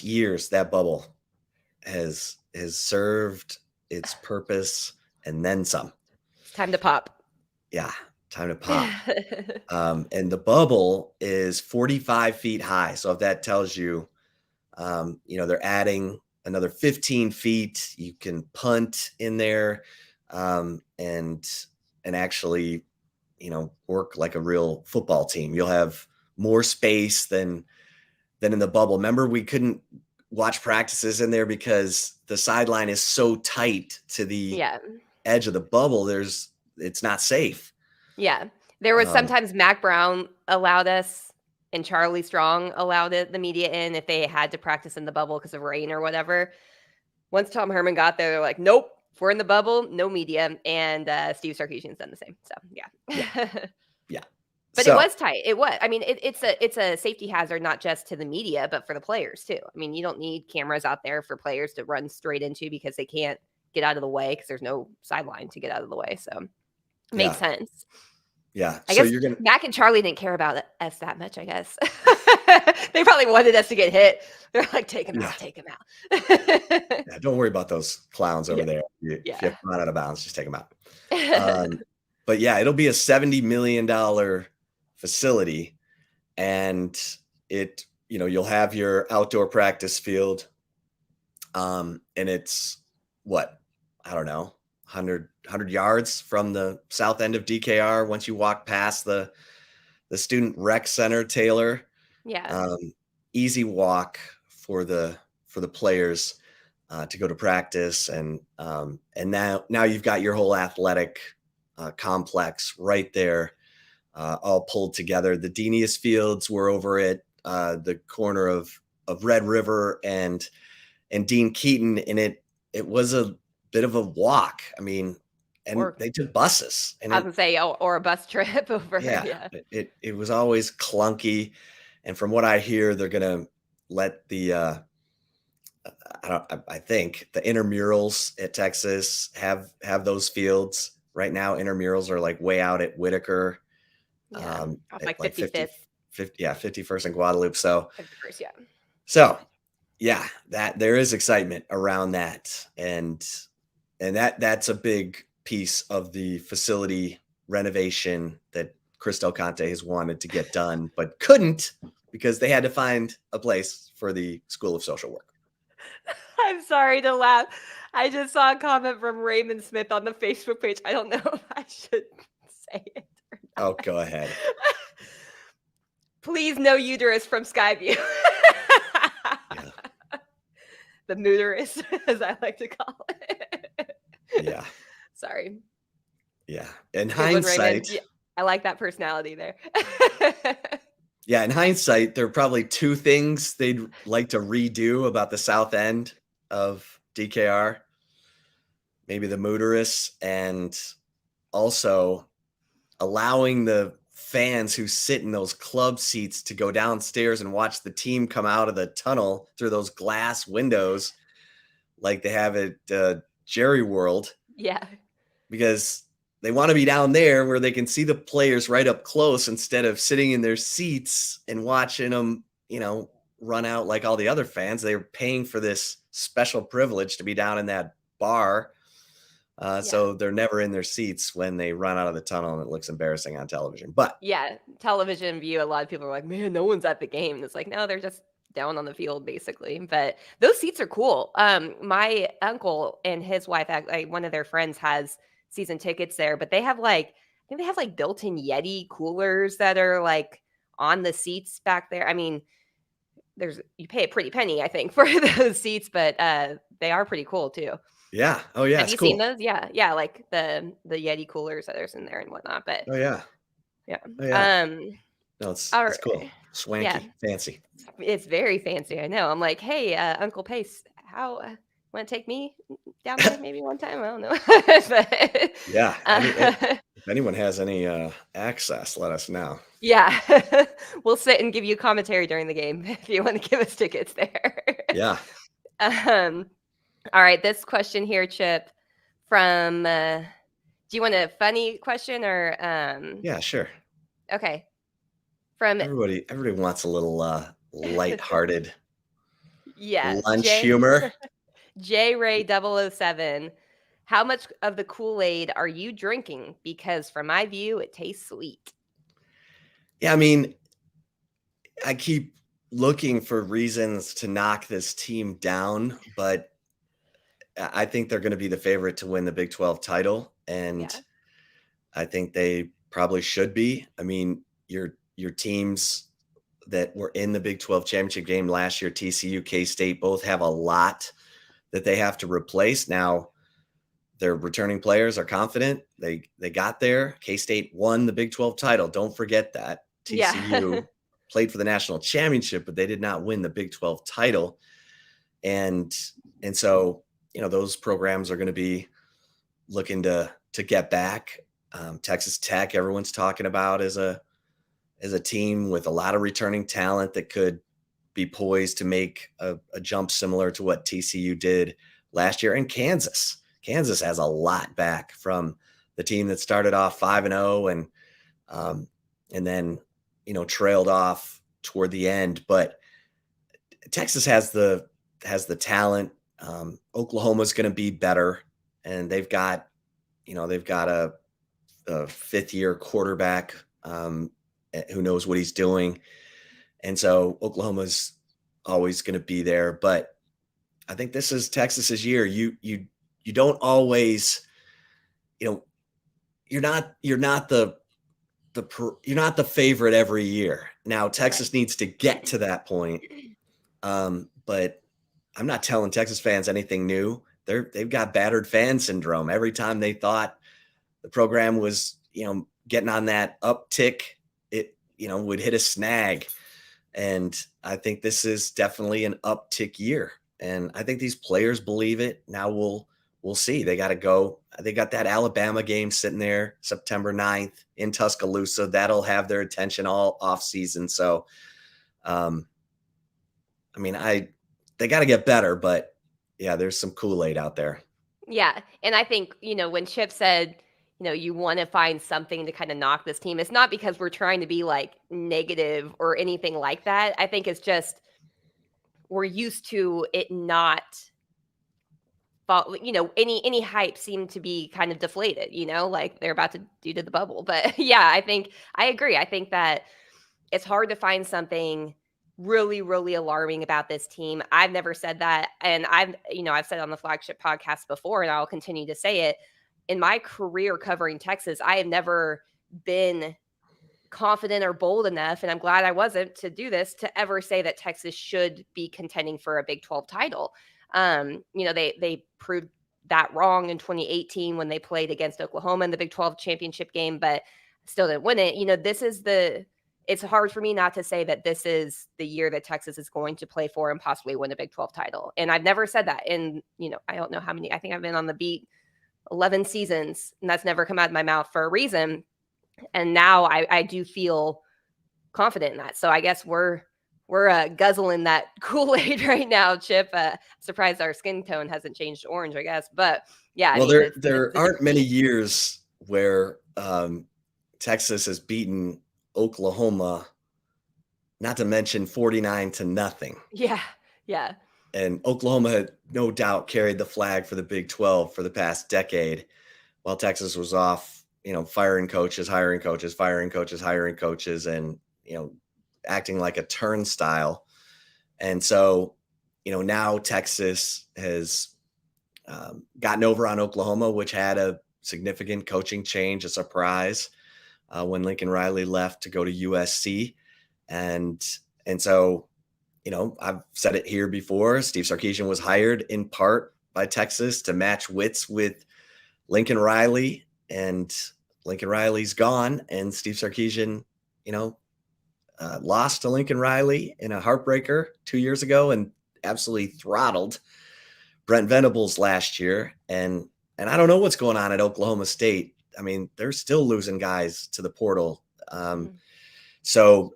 years that bubble has served its purpose and then some. It's time to pop. Yeah, time to pop. And the bubble is 45 feet high. So if that tells you, they're adding another 15 feet, you can punt in there and actually, work like a real football team. You'll have more space than in the bubble. Remember, we couldn't watch practices in there because the sideline is so tight to the edge of the bubble. It's not safe. Yeah. There was sometimes Mac Brown allowed us and Charlie Strong allowed the media in if they had to practice in the bubble because of rain or whatever. Once Tom Herman got there, they're like, nope, if we're in the bubble, no media. And Steve Sarkisian's done the same. So, yeah. But it was tight. It was. I mean, it's a safety hazard, not just to the media, but for the players too. I mean, you don't need cameras out there for players to run straight into because they can't get out of the way because there's no sideline to get out of the way. So it makes sense. Yeah. I guess Mac and Charlie didn't care about us that much, I guess. They probably wanted us to get hit. They're like, take him out, take him out. Yeah, don't worry about those clowns over there. If you have run out of bounds, just take them out. But yeah, it'll be a $70 million facility, and you'll have your outdoor practice field. And it's what, I don't know, 100 yards from the south end of DKR. Once you walk past the student rec center, Taylor, easy walk for the players to go to practice. And now you've got your whole athletic complex right there all pulled together. The Denius Fields were over at the corner of Red River and Dean Keaton, and it was a bit of a walk. I mean, and they took buses. And I was gonna say, or a bus trip over. Yeah. It was always clunky. And from what I hear, they're gonna let the I think the intramurals at Texas have those fields. Right now, intramurals are like way out at Whitaker. Yeah, like 55th. 51st and Guadalupe. So 51st, yeah. So yeah, that there is excitement around that. And that's a big piece of the facility renovation that Chris Del Conte has wanted to get done, but couldn't because they had to find a place for the School of Social Work. I'm sorry to laugh. I just saw a comment from Raymond Smith on the Facebook page. I don't know if I should say it or not. Oh, go ahead. Please, no uterus from Skyview. Yeah. The mooterus, as I like to call it. Yeah. Sorry. Yeah. In hindsight, I like that personality there. Yeah, in hindsight, there are probably two things they'd like to redo about the south end of DKR. Maybe the mooterus, and also allowing the fans who sit in those club seats to go downstairs and watch the team come out of the tunnel through those glass windows like they have at Jerry World. Yeah. Because they want to be down there where they can see the players right up close instead of sitting in their seats and watching them, run out like all the other fans. They're paying for this special privilege to be down in that bar. So they're never in their seats when they run out of the tunnel, and it looks embarrassing on television. But yeah, television view, a lot of people are like, man, no one's at the game. And it's like, no, they're just down on the field basically. But those seats are cool. My uncle and his wife, one of their friends has season tickets there, but they have I think they have built-in Yeti coolers that are on the seats back there. I mean, you pay a pretty penny, I think, for those seats, but they are pretty cool too. Yeah. Oh yeah. Have you seen those? Yeah. Yeah. Like the Yeti coolers that are in there and whatnot. But oh yeah. Yeah. Oh, yeah. No, it's cool. Swanky, fancy. It's very fancy. I know. I'm like, hey, Uncle Pace, how want to take me down there maybe one time? I don't know. But, yeah. If anyone has any access, let us know. Yeah. We'll sit and give you commentary during the game if you want to give us tickets there. Yeah. All right. This question here, Chip, from do you want a funny question or yeah, sure. Okay. From everybody wants a little lighthearted lunch humor. J Ray 007. How much of the Kool-Aid are you drinking? Because from my view, it tastes sweet. Yeah, I mean, I keep looking for reasons to knock this team down, but I think they're going to be the favorite to win the Big 12 title. And I think they probably should be. I mean, your teams that were in the Big 12 championship game last year, TCU, K-State, both have a lot that they have to replace. Now, their returning players are confident. They got there. K-State won the Big 12 title. Don't forget that. TCU played for the national championship, but they did not win the Big 12 title. And so, those programs are going to be looking to get back. Texas Tech, everyone's talking about as a team with a lot of returning talent that could be poised to make a jump similar to what TCU did last year. And Kansas has a lot back from the team that started off 5-0 and then, trailed off toward the end. But Texas has the talent. Oklahoma's going to be better, and they've got a fifth-year quarterback who knows what he's doing. And so Oklahoma's always going to be there. But I think this is Texas's year. You don't always, you're not the favorite every year. Now Texas needs to get to that point. But I'm not telling Texas fans anything new. They've got battered fan syndrome. Every time they thought the program was, getting on that uptick, it, would hit a snag. And I think this is definitely an uptick year. And I think these players believe it. Now we'll see. They got to go. They got that Alabama game sitting there September 9th in Tuscaloosa. That'll have their attention all off season. So, they got to get better, but yeah, there's some Kool-Aid out there. Yeah. And I think, when Chip said, you want to find something to kind of knock this team, it's not because we're trying to be like negative or anything like that. I think it's just we're used to it not, any hype seemed to be kind of deflated, like they're about to do to the bubble. But yeah, I think I agree. I think that it's hard to find something really, really alarming about this team. I've never said that. And I've said it on the Flagship podcast before, and I'll continue to say it. In my career covering Texas, I have never been confident or bold enough, and I'm glad I wasn't, to do this, to ever say that Texas should be contending for a Big 12 title. They proved that wrong in 2018 when they played against Oklahoma in the Big 12 championship game, but still didn't win it. It's hard for me not to say that this is the year that Texas is going to play for and possibly win a Big 12 title. And I've never said that in, I don't know how many, I think I've been on the beat 11 seasons, and that's never come out of my mouth for a reason. And now I do feel confident in that. So I guess we're guzzling that Kool-Aid right now, Chip. Surprised our skin tone hasn't changed to orange, I guess. But yeah. Well, there aren't many years where Texas has beaten Oklahoma, not to mention 49-0. Yeah. Yeah. And Oklahoma had no doubt carried the flag for the Big 12 for the past decade, while Texas was off, firing coaches, hiring coaches, firing coaches, hiring coaches, and, acting like a turnstile. And so, now Texas has gotten over on Oklahoma, which had a significant coaching change, a surprise, when Lincoln Riley left to go to USC. And so, I've said it here before, Steve Sarkisian was hired in part by Texas to match wits with Lincoln Riley, and Lincoln Riley's gone, and Steve Sarkisian, lost to Lincoln Riley in a heartbreaker 2 years ago and absolutely throttled Brent Venables last year. And I don't know what's going on at Oklahoma State. I mean, they're still losing guys to the portal. So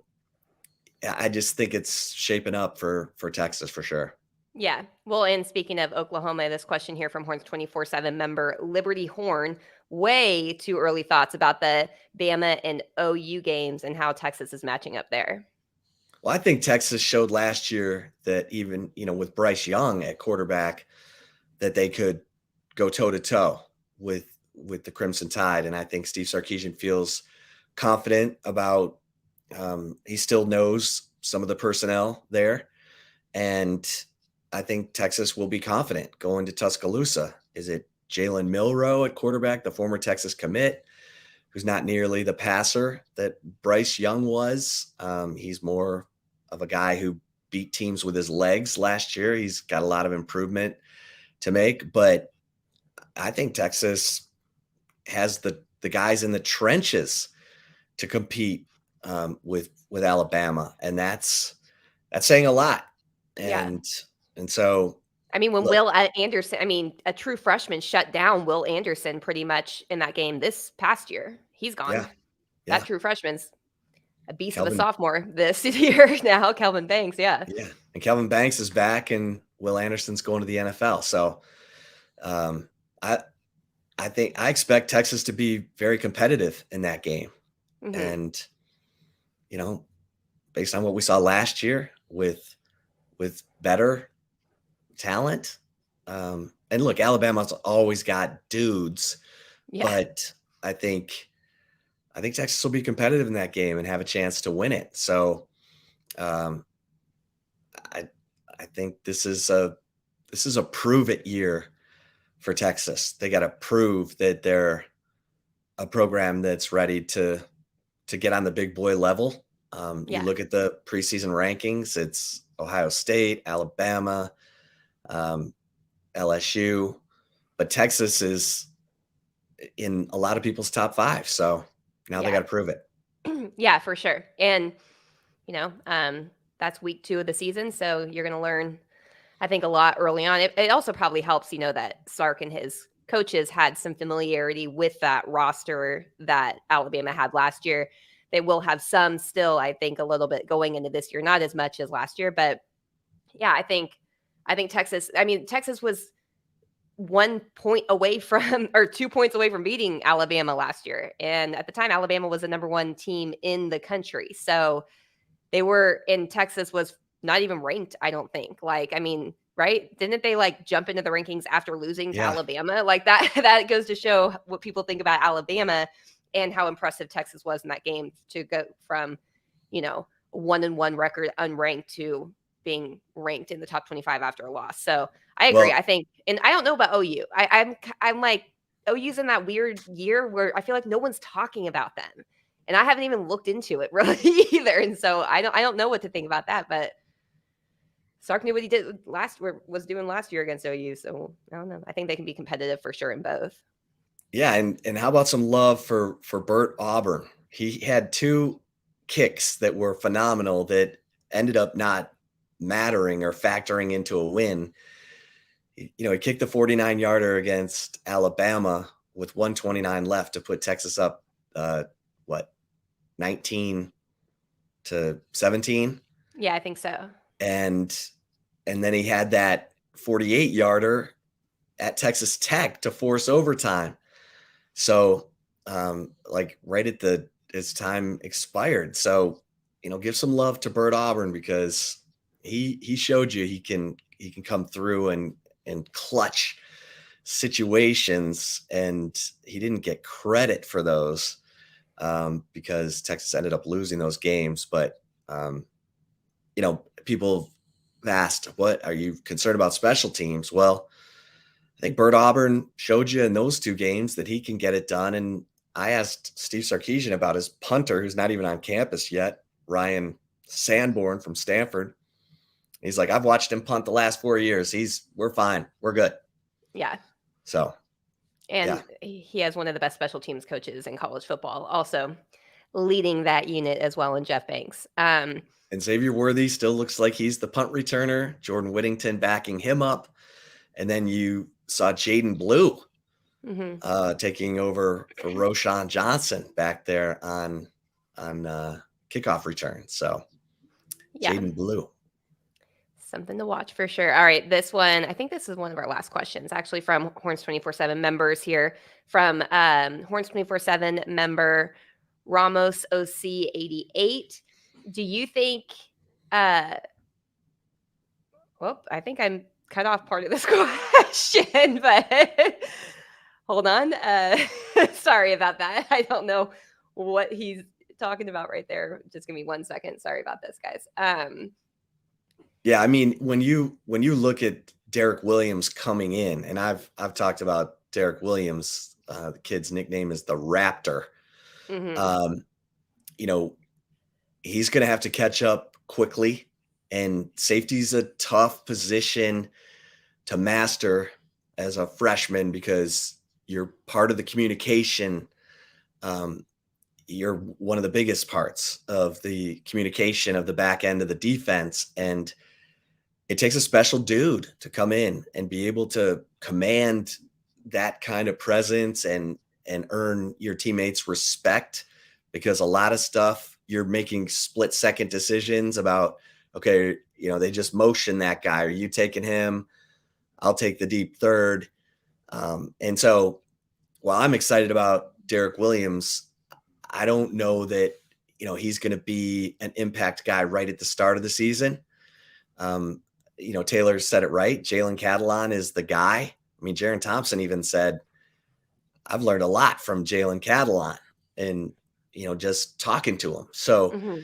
I just think it's shaping up for Texas for sure. Yeah. Well, and speaking of Oklahoma, this question here from Horns 24/7 member Liberty Horn, way too early thoughts about the Bama and OU games and how Texas is matching up there. Well, I think Texas showed last year that even, with Bryce Young at quarterback, that they could go toe to toe with the Crimson Tide. And I think Steve Sarkisian feels confident about, he still knows some of the personnel there. And I think Texas will be confident going to Tuscaloosa. Is it Jalen Milroe at quarterback, the former Texas commit, who's not nearly the passer that Bryce Young was? He's more of a guy who beat teams with his legs last year. He's got a lot of improvement to make, but I think Texas has the guys in the trenches to compete with Alabama, and that's saying a lot. And so, I mean, when Will Anderson, a true freshman shut down Will Anderson pretty much in that game this past year. He's gone. Yeah. That true freshman's a beast of a sophomore this year now, Kelvin Banks. Yeah. Yeah. And Kelvin Banks is back, and Will Anderson's going to the NFL. So I think I expect Texas to be very competitive in that game. Mm-hmm. And, based on what we saw last year with better talent. And look, Alabama's always got dudes, but I think Texas will be competitive in that game and have a chance to win it. So I think this is a prove it year for Texas. They got to prove that they're a program that's ready to get on the big boy level. You look at the preseason rankings, it's Ohio State, Alabama, LSU, but Texas is in a lot of people's top 5. So, Now they got to prove it. Yeah, for sure. And, you know, that's week 2 of the season. So you're going to learn, I think, a lot early on. It also probably helps, that Sark and his coaches had some familiarity with that roster that Alabama had last year. They will have some still, I think, a little bit going into this year, not as much as last year. But yeah, I think Texas was 1 point away from, or 2 points away from beating Alabama last year. And at the time, Alabama was the number 1 team in the country. So they were, and Texas was not even ranked, I don't think. Right? Didn't they jump into the rankings after losing to Alabama? That goes to show what people think about Alabama and how impressive Texas was in that game to go from, 1-1 record unranked to being ranked in the top 25 after a loss. So I agree. I think, and I don't know about OU. I'm like, OU's in that weird year where I feel like no one's talking about them. And I haven't even looked into it really either. And so I don't know what to think about that, but Sark knew what he did was doing last year against OU. So I don't know. I think they can be competitive for sure in both. Yeah. And how about some love for Bert Auburn? He had 2 kicks that were phenomenal that ended up not mattering or factoring into a win. He kicked the 49-yarder against Alabama with 1:29 left to put Texas up, 19-17? Yeah, I think so. And then he had that 48-yarder at Texas Tech to force overtime. So, right at his time expired. So, give some love to Bert Auburn because he showed you he can come through and clutch situations, and he didn't get credit for those because Texas ended up losing those games. But people have asked, what are you concerned about special teams? Well, I think Bert Auburn showed you in those 2 games that he can get it done. And I asked Steve Sarkisian about his punter, who's not even on campus yet, Ryan Sanborn from Stanford. He's like, I've watched him punt the last 4 years. We're fine. We're good. Yeah. So. And he has one of the best special teams coaches in college football, also leading that unit as well in Jeff Banks. And Xavier Worthy still looks like he's the punt returner. Jordan Whittington backing him up. And then you saw Jaden Blue taking over for Roshan Johnson back there on kickoff return. So Jaden Blue. Something to watch for sure. All right. This one, I think this is one of our last questions, actually, from Horns 24/7 members here. From Horns 24/7 member Ramos OC 88. Do you think, I think I'm cut off part of this question, but hold on. Sorry about that. I don't know what he's talking about right there. Just give me 1 second. Sorry about this, guys. Yeah, I mean, when you look at Derek Williams coming in, and I've talked about Derek Williams, the kid's nickname is the Raptor. He's going to have to catch up quickly, and safety's a tough position to master as a freshman because you're part of the communication. You're one of the biggest parts of the communication of the back end of the defense. And it takes a special dude to come in and be able to command that kind of presence and earn your teammates' respect, because a lot of stuff you're making split-second decisions about, okay, they just motion that guy. Are you taking him? I'll take the deep third. And so while I'm excited about Derek Williams, I don't know that, he's going to be an impact guy right at the start of the season. Taylor said it right. Jalen Catalon is the guy. I mean, Jaron Thompson even said, I've learned a lot from Jalen Catalon and, just talking to him. So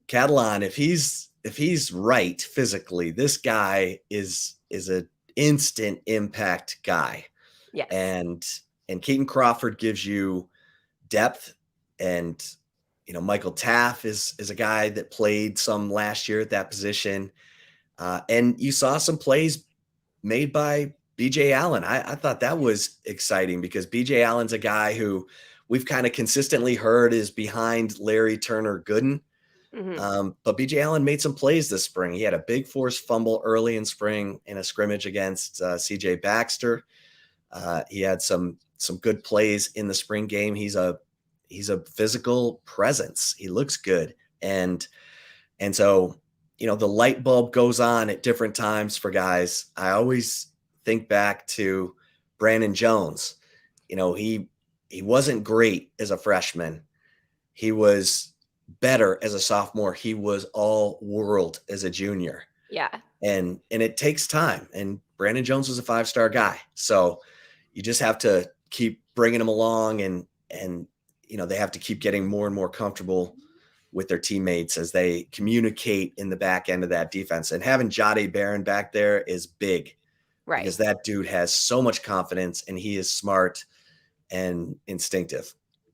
Catalon, if he's right physically, this guy is an instant impact guy. Yeah. And Keaton Crawford gives you depth, and, Michael Taff is a guy that played some last year at that position. And you saw some plays made by BJ Allen. I thought that was exciting because BJ Allen's a guy who we've kind of consistently heard is behind Larry Turner Gooden. But BJ Allen made some plays this spring. He had a big forced fumble early in spring in a scrimmage against CJ Baxter. He had some good plays in the spring game. He's a physical presence. He looks good. And so, the light bulb goes on at different times for guys. I always think back to Brandon Jones. He wasn't great as a freshman. He was better as a sophomore. He was all world as a junior. Yeah. And it takes time. And Brandon Jones was a 5-star guy. So you just have to keep bringing him along and they have to keep getting more and more comfortable with their teammates as they communicate in the back end of that defense. And having Jahdae Barron back there is big, right? Because that dude has so much confidence and he is smart and instinctive.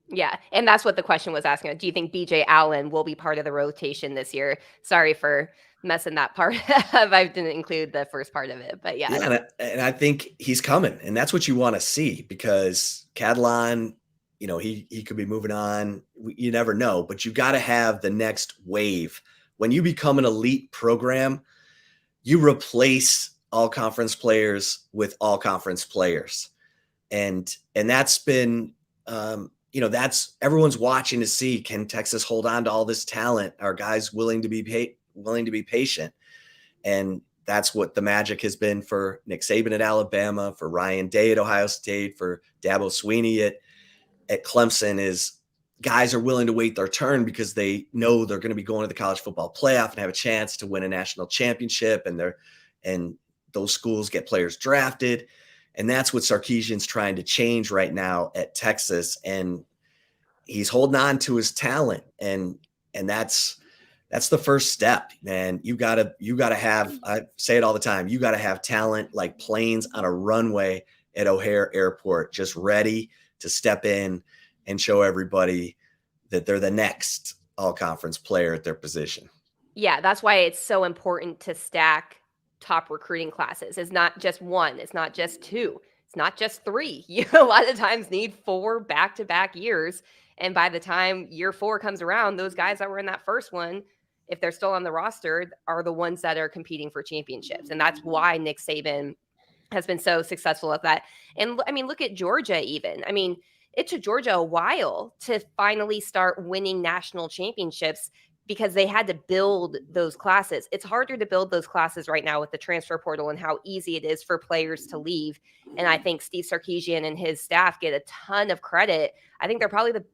Yeah. And that's what the question was asking. Do you think BJ Allen will be part of the rotation this year? Sorry for messing that part up. I didn't include the first part of it, but yeah. Yeah. And I think he's coming, and that's what you want to see, because Catalan, he could be moving on. You never know, but you got to have the next wave. When you become an elite program, you replace all conference players with all conference players. And that's been, that's everyone's watching to see, can Texas hold on to all this talent? Are guys willing to be patient? And that's what the magic has been for Nick Saban at Alabama, for Ryan Day at Ohio State, for Dabo Swinney at Clemson, is guys are willing to wait their turn because they know they're going to be going to the college football playoff and have a chance to win a national championship. And those schools get players drafted. And that's what Sarkisian's trying to change right now at Texas. And he's holding on to his talent. And that's the first step, man. You gotta have, I say it all the time, you gotta have talent like planes on a runway at O'Hare Airport, just ready to step in and show everybody that they're the next all-conference player at their position. Yeah, that's why it's so important to stack top recruiting classes. It's not just one, it's not just two, it's not just three. You a lot of times need 4 back-to-back years. And by the time year 4 comes around, those guys that were in that first one, if they're still on the roster, are the ones that are competing for championships. And that's why Nick Saban has been so successful at that. And I mean, look at Georgia even. I mean, it took Georgia a while to finally start winning national championships because they had to build those classes. It's harder to build those classes right now with the transfer portal and how easy it is for players to leave. And I think Steve Sarkisian and his staff get a ton of credit. I think they're probably the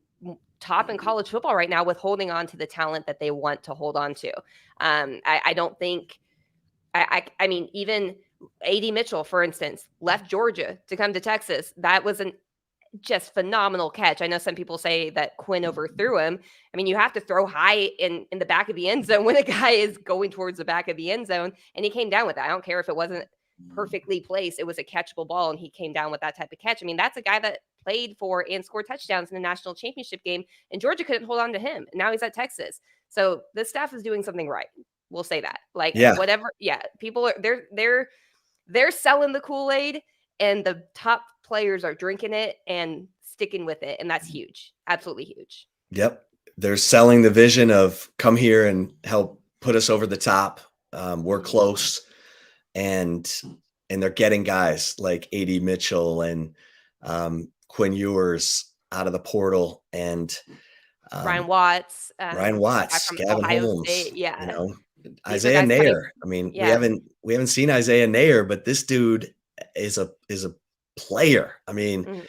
top in college football right now with holding on to the talent that they want to hold on to. I don't think, I mean, even A.D. Mitchell, for instance, left Georgia to come to Texas. That was an just phenomenal catch. I know some people say that Quinn overthrew him. I mean, you have to throw high in the back of the end zone when a guy is going towards the back of the end zone, and he came down with that. I don't care if it wasn't perfectly placed. It was a catchable ball, and he came down with that type of catch. I mean, that's a guy that played for and scored touchdowns in the national championship game, and Georgia couldn't hold on to him. And now he's at Texas. So the staff is doing something right. We'll say that. Like, whatever. Yeah, people are they're selling the Kool-Aid, and the top players are drinking it and sticking with it. And that's huge. Absolutely huge. Yep. They're selling the vision of come here and help put us over the top. We're close. And they're getting guys like A.D. Mitchell and Quinn Ewers out of the portal, and Ryan Watts, Gavin Ohio Holmes, State. Yeah. Isaiah Nair. I mean, we haven't seen Isaiah Nair, but this dude is a player. I mean,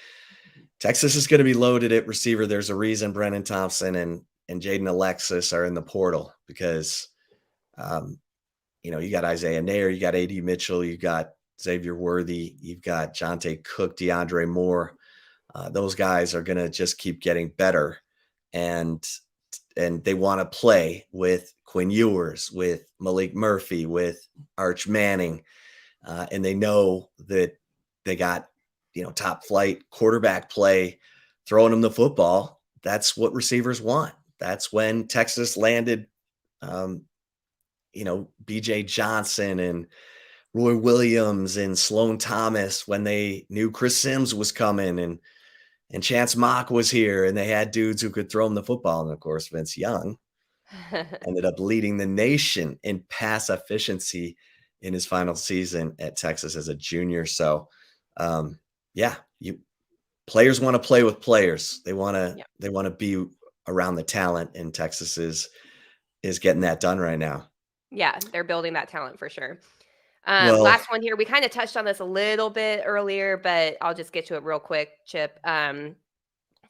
Texas is going to be loaded at receiver. There's a reason Brennan Thompson and Jaden Alexis are in the portal, because you got Isaiah Nair, you got A.D. Mitchell, you got Xavier Worthy, you've got Jonte Cook, DeAndre Moore. Those guys are going to just keep getting better, and they want to play with Quinn Ewers, with Malik Murphy, with Arch Manning, and they know that they got top flight quarterback play, throwing them the football. That's what receivers want. That's when Texas landed BJ Johnson and Roy Williams and Sloan Thomas, when they knew Chris Sims was coming, and and Chance Mock was here, and they had dudes who could throw him the football. And of course, Vince Young ended up leading the nation in pass efficiency in his final season at Texas as a junior. So, yeah, players want to play with players. They want to be around the talent, and Texas is getting that done right now. Yeah, they're building that talent for sure. Well, last one here. We kind of touched on this a little bit earlier, but I'll just get to it real quick, Chip. From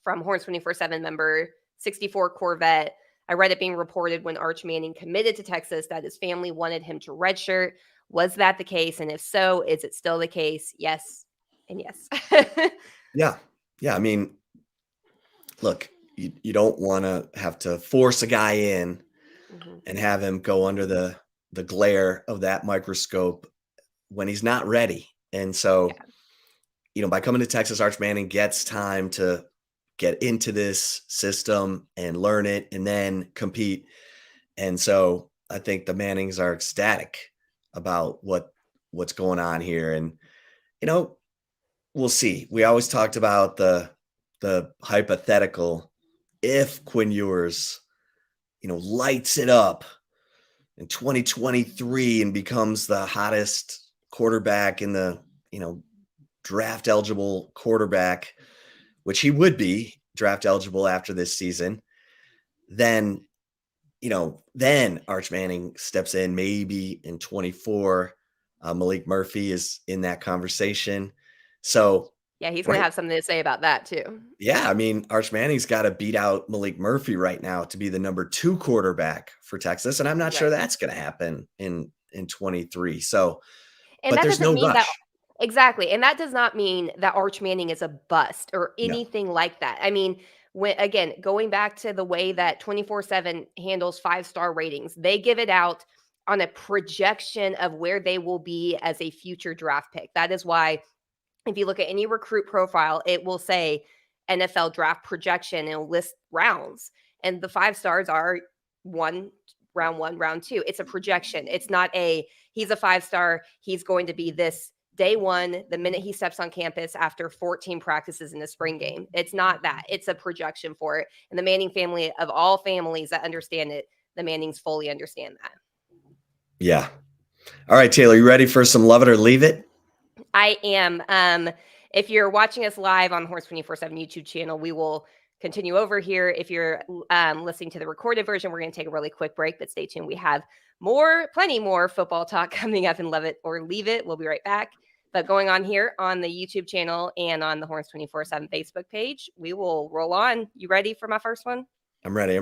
Horns 24/7 member 64 Corvette. I read it being reported when Arch Manning committed to Texas that his family wanted him to redshirt. Was that the case? And if so, is it still the case? Yes and yes. yeah. I mean, look, you don't want to have to force a guy in and have him go under the glare of that microscope when he's not ready. And so, by coming to Texas, Arch Manning gets time to get into this system and learn it and then compete. And so I think the Mannings are ecstatic about what's going on here. And, we'll see. We always talked about the hypothetical if Quinn Ewers, lights it up in 2023 and becomes the hottest quarterback in the, draft eligible quarterback, which he would be draft eligible after this season, then Arch Manning steps in maybe in 24. Malik Murphy is in that conversation. So yeah, he's going to have something to say about that too. Yeah, I mean, Arch Manning's got to beat out Malik Murphy right now to be the number 2 quarterback for Texas, and I'm not sure that's going to happen in 23. So, and but there's no rush. Exactly. And that does not mean that Arch Manning is a bust or anything like that. I mean, again, going back to the way that 24/7 handles 5-star ratings, they give it out on a projection of where they will be as a future draft pick. That is why if you look at any recruit profile, it will say NFL draft projection and it'll list rounds. And the 5 stars are round 1, round 2. It's a projection. It's not he's a 5-star. He's going to be this day 1, the minute he steps on campus after 14 practices in the spring game. It's not that. It's a projection for it. And the Manning family, of all families that understand it, the Mannings fully understand that. Yeah. All right, Taylor, you ready for some Love It or Leave It? I am. If you're watching us live on Horns 24/7 YouTube channel, we will continue over here. If you're listening to the recorded version, we're going to take a really quick break, but stay tuned. We have plenty more football talk coming up in Love It or Leave It. We'll be right back. But going on here on the YouTube channel and on the Horns 24/7 Facebook page, we will roll on. You ready for my first one? I'm ready.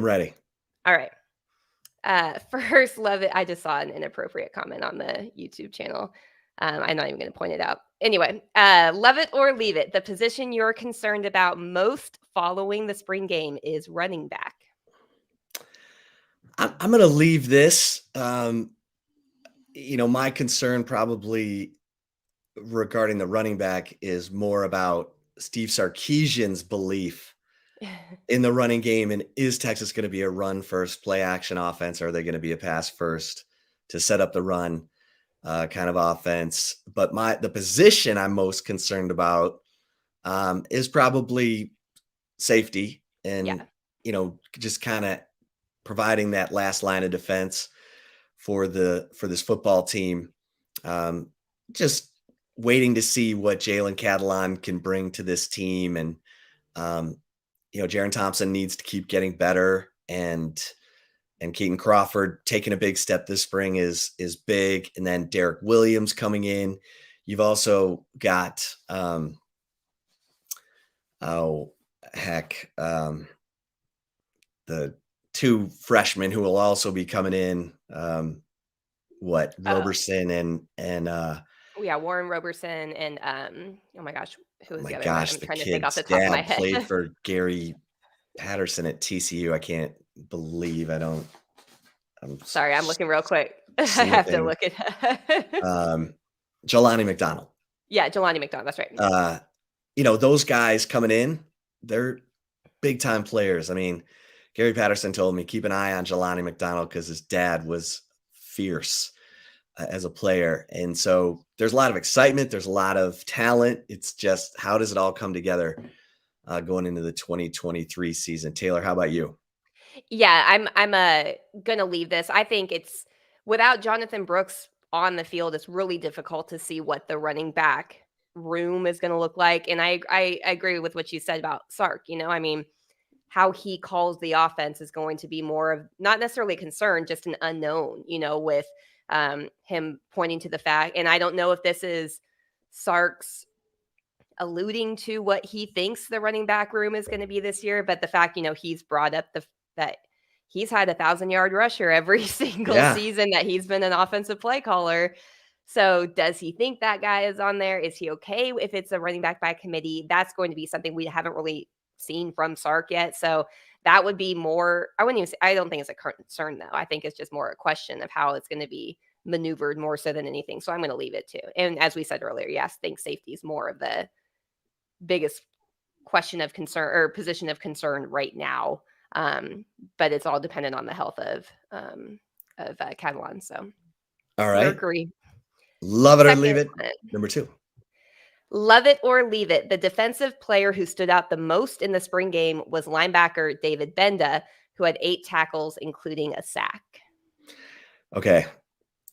All right. First, Love It. I just saw an inappropriate comment on the YouTube channel. I'm not even going to point it out. Anyway, Love It or Leave It. The position you're concerned about most following the spring game is running back. I'm going to leave this. My concern probably regarding the running back is more about Steve Sarkisian's belief in the running game. And is Texas going to be a run first play action offense? Or are they going to be a pass first to set up the run kind of offense? But the position I'm most concerned about is probably safety and, just kind of providing that last line of defense for this football team. Just waiting to see what Jalen Catalon can bring to this team. And, Jaron Thompson needs to keep getting better, and Keaton Crawford taking a big step this spring is big. And then Derek Williams coming in. You've also got, the 2 freshmen who will also be coming in. Roberson and Warren Roberson and oh my gosh, who was the other guy? I'm trying to think off the top of my head. Played for Gary Patterson at TCU. I can't believe I'm sorry, I'm looking real quick. I have to look at Jelani McDonald. Yeah, Jelani McDonald. That's right. Those guys coming in, they're big time players. I mean, Gary Patterson told me keep an eye on Jelani McDonald because his dad was fierce as a player. And so there's a lot of excitement. There's a lot of talent. It's just, how does it all come together going into the 2023 season. Taylor, how about you? Yeah, I'm gonna leave this. I think it's without Jonathan Brooks on the field, it's really difficult to see what the running back room is gonna look like. And I agree with what you said about Sark. I mean, how he calls the offense is going to be more of not necessarily a concern, just an unknown, with him pointing to the fact. And I don't know if this is Sark's alluding to what he thinks the running back room is going to be this year, but the fact, he's brought up that he's had 1,000-yard rusher every single Yeah. season that he's been an offensive play caller. So does he think that guy is on there? Is he okay if it's a running back by committee? That's going to be something we haven't really seen from Sark yet. So that would be more, I wouldn't even say, I don't think it's a concern though. I think it's just more a question of how it's going to be maneuvered more so than anything. So I'm going to leave it too. And as we said earlier, yes, I think safety is more of the biggest question of concern or position of concern right now. But it's all dependent on the health of Catalan. So All right. Mercury. Love it or Second leave it. one. Number 2. Love it or leave it. The defensive player who stood out the most in the spring game was linebacker David Benda, who had 8 tackles, including a sack. Okay.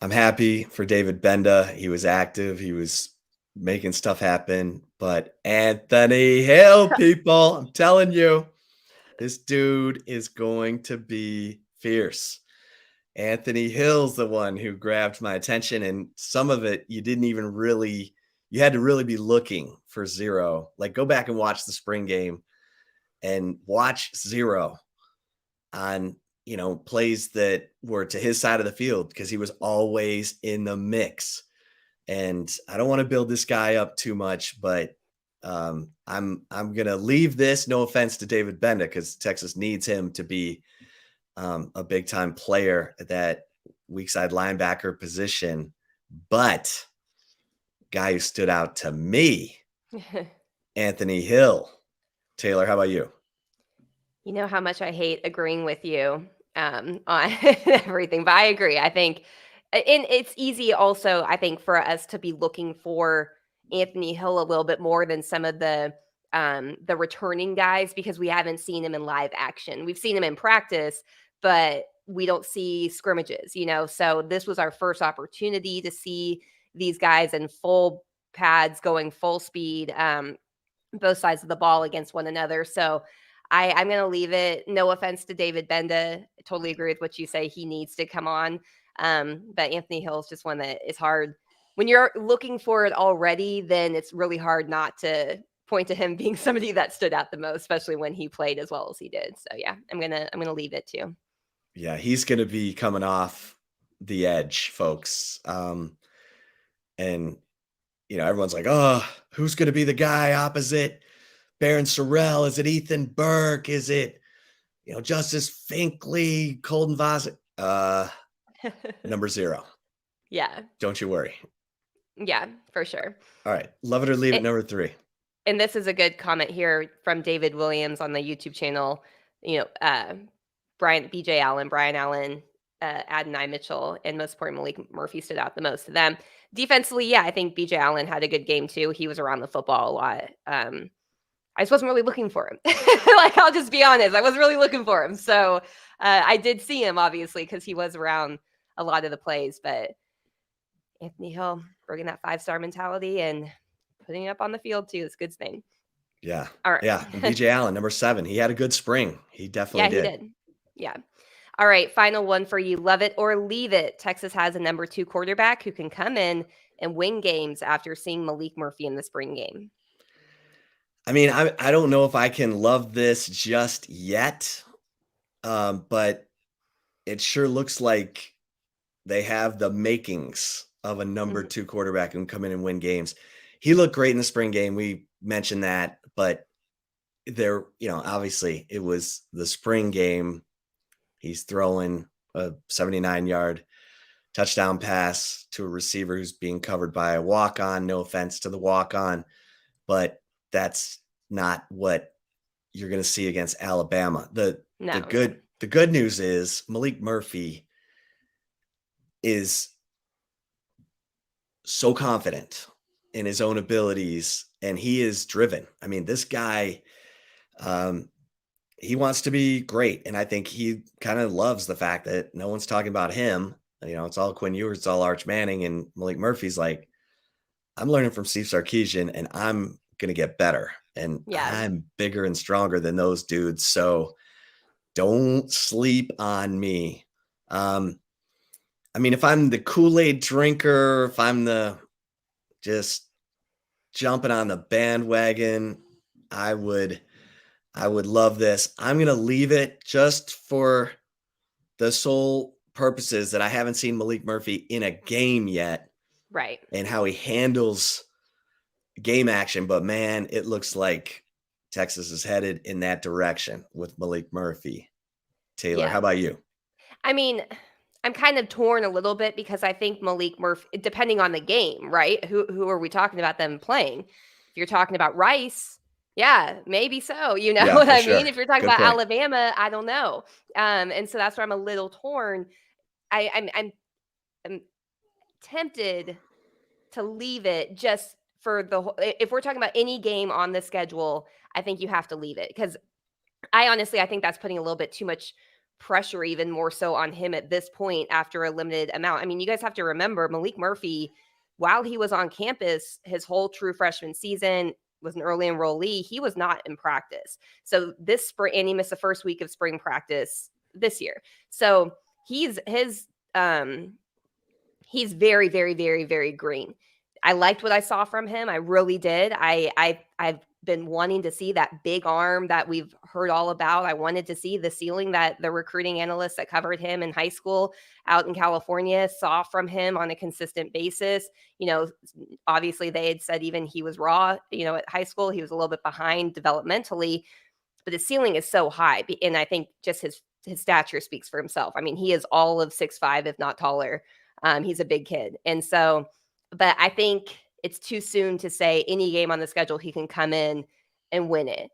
I'm happy for David Benda. He was active. He was making stuff happen. But Anthony Hill, people, I'm telling you, this dude is going to be fierce. Anthony Hill's the one who grabbed my attention, and some of it you had to really be looking for Zero. Like, go back and watch the spring game and watch Zero on plays that were to his side of the field, because he was always in the mix. And I don't want to build this guy up too much, but I'm gonna leave this. No offense to David Benda, because Texas needs him to be a big time player at that weak side linebacker position. But guy who stood out to me, Anthony Hill. Taylor, how about you? You know how much I hate agreeing with you on everything, but I agree. I think, and it's easy also, I think, for us to be looking for Anthony Hill a little bit more than some of the returning guys, because we haven't seen him in live action. We've seen him in practice, but we don't see scrimmages, So this was our first opportunity to see these guys in full pads going full speed, both sides of the ball against one another. So I'm going to leave it. No offense to David Benda. I totally agree with what you say. He needs to come on. But Anthony Hill is just one that is hard. When you're looking for it already, then it's really hard not to point to him being somebody that stood out the most, especially when he played as well as he did. So yeah, I'm gonna leave it too. Yeah, he's gonna be coming off the edge, folks. And everyone's like, oh, who's gonna be the guy opposite Baron Sorrell? Is it Ethan Burke? Is it, Justice Finkley, Colton Voss? Number 0. Yeah. Don't you worry. Yeah, for sure. All right. Love it or leave it, number 3. And this is a good comment here from David Williams on the YouTube channel. BJ Allen, Brian Allen, Adonai Mitchell, and most importantly, Malik Murphy stood out the most to them. Defensively, yeah, I think BJ Allen had a good game too. He was around the football a lot. I just wasn't really looking for him. Like, I'll just be honest. I wasn't really looking for him. So I did see him, obviously, because he was around a lot of the plays. But Anthony Hill bringing that 5-star mentality and putting it up on the field too is a good thing. Yeah. All right. Yeah. And BJ Allen, number 7. He had a good spring. He definitely did. He did. Yeah. All right. Final one for you. Love it or leave it. Texas has a number 2 quarterback who can come in and win games after seeing Malik Murphy in the spring game. I mean, I don't know if I can love this just yet, but it sure looks like they have the makings of a number 2 quarterback who can come in and win games. He looked great in the spring game. We mentioned that, but there, obviously it was the spring game. He's throwing a 79-yard touchdown pass to a receiver who's being covered by a walk-on. No offense to the walk-on, but that's not what you're going to see against Alabama. The good news is Malik Murphy is so confident in his own abilities, and he is driven. I mean, this guy He wants to be great. And I think he kind of loves the fact that no one's talking about him. It's all Quinn Ewers, it's all Arch Manning, and Malik Murphy's like, I'm learning from Steve Sarkisian and I'm going to get better. And Yeah. I'm bigger and stronger than those dudes. So don't sleep on me. If I'm the Kool-Aid drinker, if I'm the just jumping on the bandwagon, I would love this. I'm going to leave it just for the sole purposes that I haven't seen Malik Murphy in a game yet. Right. And how he handles game action. But man, it looks like Texas is headed in that direction with Malik Murphy. Taylor, how about you? I'm kind of torn a little bit because I think Malik Murphy, depending on the game, right? Who are we talking about them playing? If you're talking about Rice, yeah, maybe so. You know what I mean? If you're talking about Alabama, I don't know. And so that's where I'm a little torn. I'm tempted to leave it just for if we're talking about any game on the schedule, I think you have to leave it because I think that's putting a little bit too much pressure, even more so on him at this point after a limited amount. You guys have to remember Malik Murphy, while he was on campus, his whole true freshman season was an early enrollee. He was not in practice. So this spring, and he missed the first week of spring practice this year. So he's very, very, very, very green. I liked what I saw from him. I really did. I've been wanting to see that big arm that we've heard all about. I wanted to see the ceiling that the recruiting analysts that covered him in high school out in California saw from him on a consistent basis. Obviously they had said even he was raw, at high school, he was a little bit behind developmentally, but the ceiling is so high. And I think just his stature speaks for himself. He is all of 6'5", if not taller. He's a big kid. And so, but I think it's too soon to say any game on the schedule he can come in and win it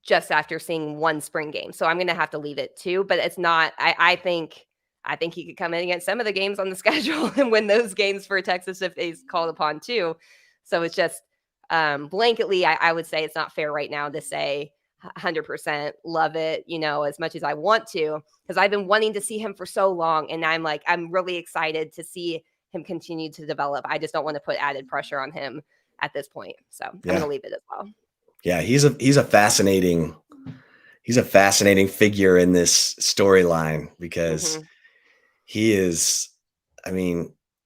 just after seeing one spring game. So I'm going to have to leave it too, but it's not, I think he could come in against some of the games on the schedule and win those games for Texas if he's called upon too. So it's just blanketly, I would say it's not fair right now to say 100% love it, as much as I want to, because I've been wanting to see him for so long. And I'm really excited to see him continue to develop. I just don't want to put added pressure on him at this point. So I'm going to leave it as well. Yeah. He's a fascinating figure in this storyline because he is,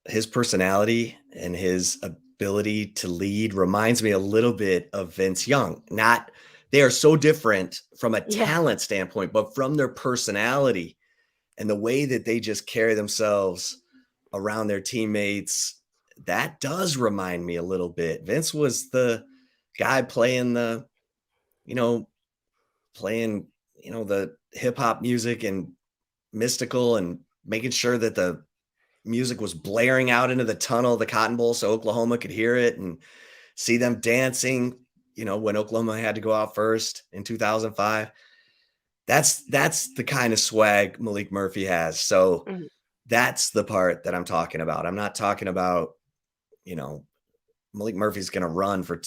his personality and his ability to lead reminds me a little bit of Vince Young. They are so different from a talent standpoint, but from their personality and the way that they just carry themselves around their teammates, that does remind me a little bit. Vince was the guy playing the hip hop music and mystical and making sure that the music was blaring out into the tunnel of the Cotton Bowl so Oklahoma could hear it and see them dancing, when Oklahoma had to go out first in 2005. That's the kind of swag Malik Murphy has. So that's the part that I'm talking about. I'm not talking about, Malik Murphy's going to run for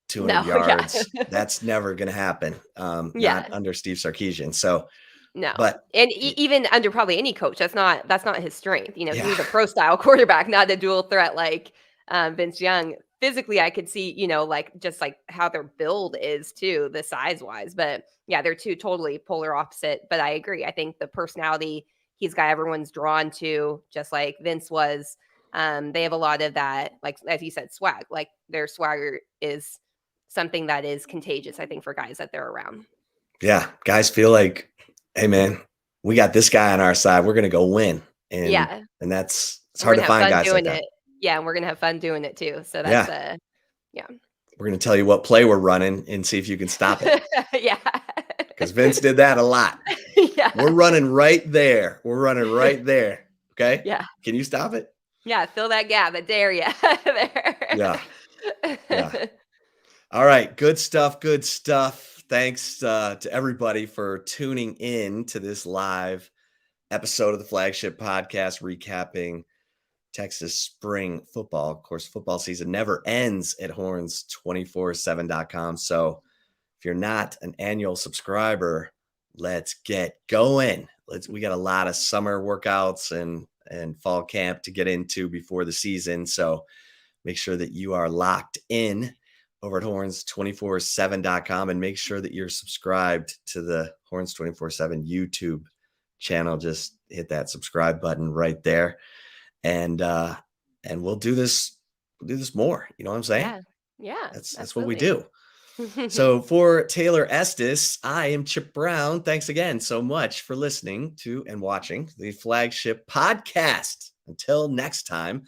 200 yards. Yeah. That's never going to happen. Not under Steve Sarkisian. So no, even under probably any coach, that's not his strength. He was a pro style quarterback, not a dual threat like Vince Young. Physically, I could see, just like how their build is too, the size wise. But yeah, they're two totally polar opposite. But I agree. I think the personality he's got everyone's drawn to, just like Vince was. They have a lot of that, like as you said, swag. Like their swagger is something that is contagious, I think, for guys that they're around. Yeah, guys feel like, hey man, we got this guy on our side. We're gonna go win. And it's hard to find guys like that. Yeah, and we're gonna have fun doing it too. So that's We're gonna tell you what play we're running and see if you can stop it. Yeah. Because Vince did that a lot. Yeah. We're running right there. Okay? Yeah. Can you stop it? Yeah, fill that gap. I dare you. There. Yeah. All right. Good stuff. Thanks to everybody for tuning in to this live episode of the Flagship Podcast recapping Texas spring football. Of course, football season never ends at horns247.com. So if you're not an annual subscriber, let's get going. We got a lot of summer workouts and fall camp to get into before the season. So make sure that you are locked in over at horns247.com and make sure that you're subscribed to the Horns 24/7 YouTube channel. Just hit that subscribe button right there. And we'll do this more. You know what I'm saying? Yeah. That's what we do. So for Taylor Estes, I am Chip Brown. Thanks again so much for listening to and watching the Flagship Podcast. Until next time,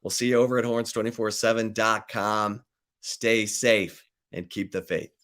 we'll see you over at horns247.com. Stay safe and keep the faith.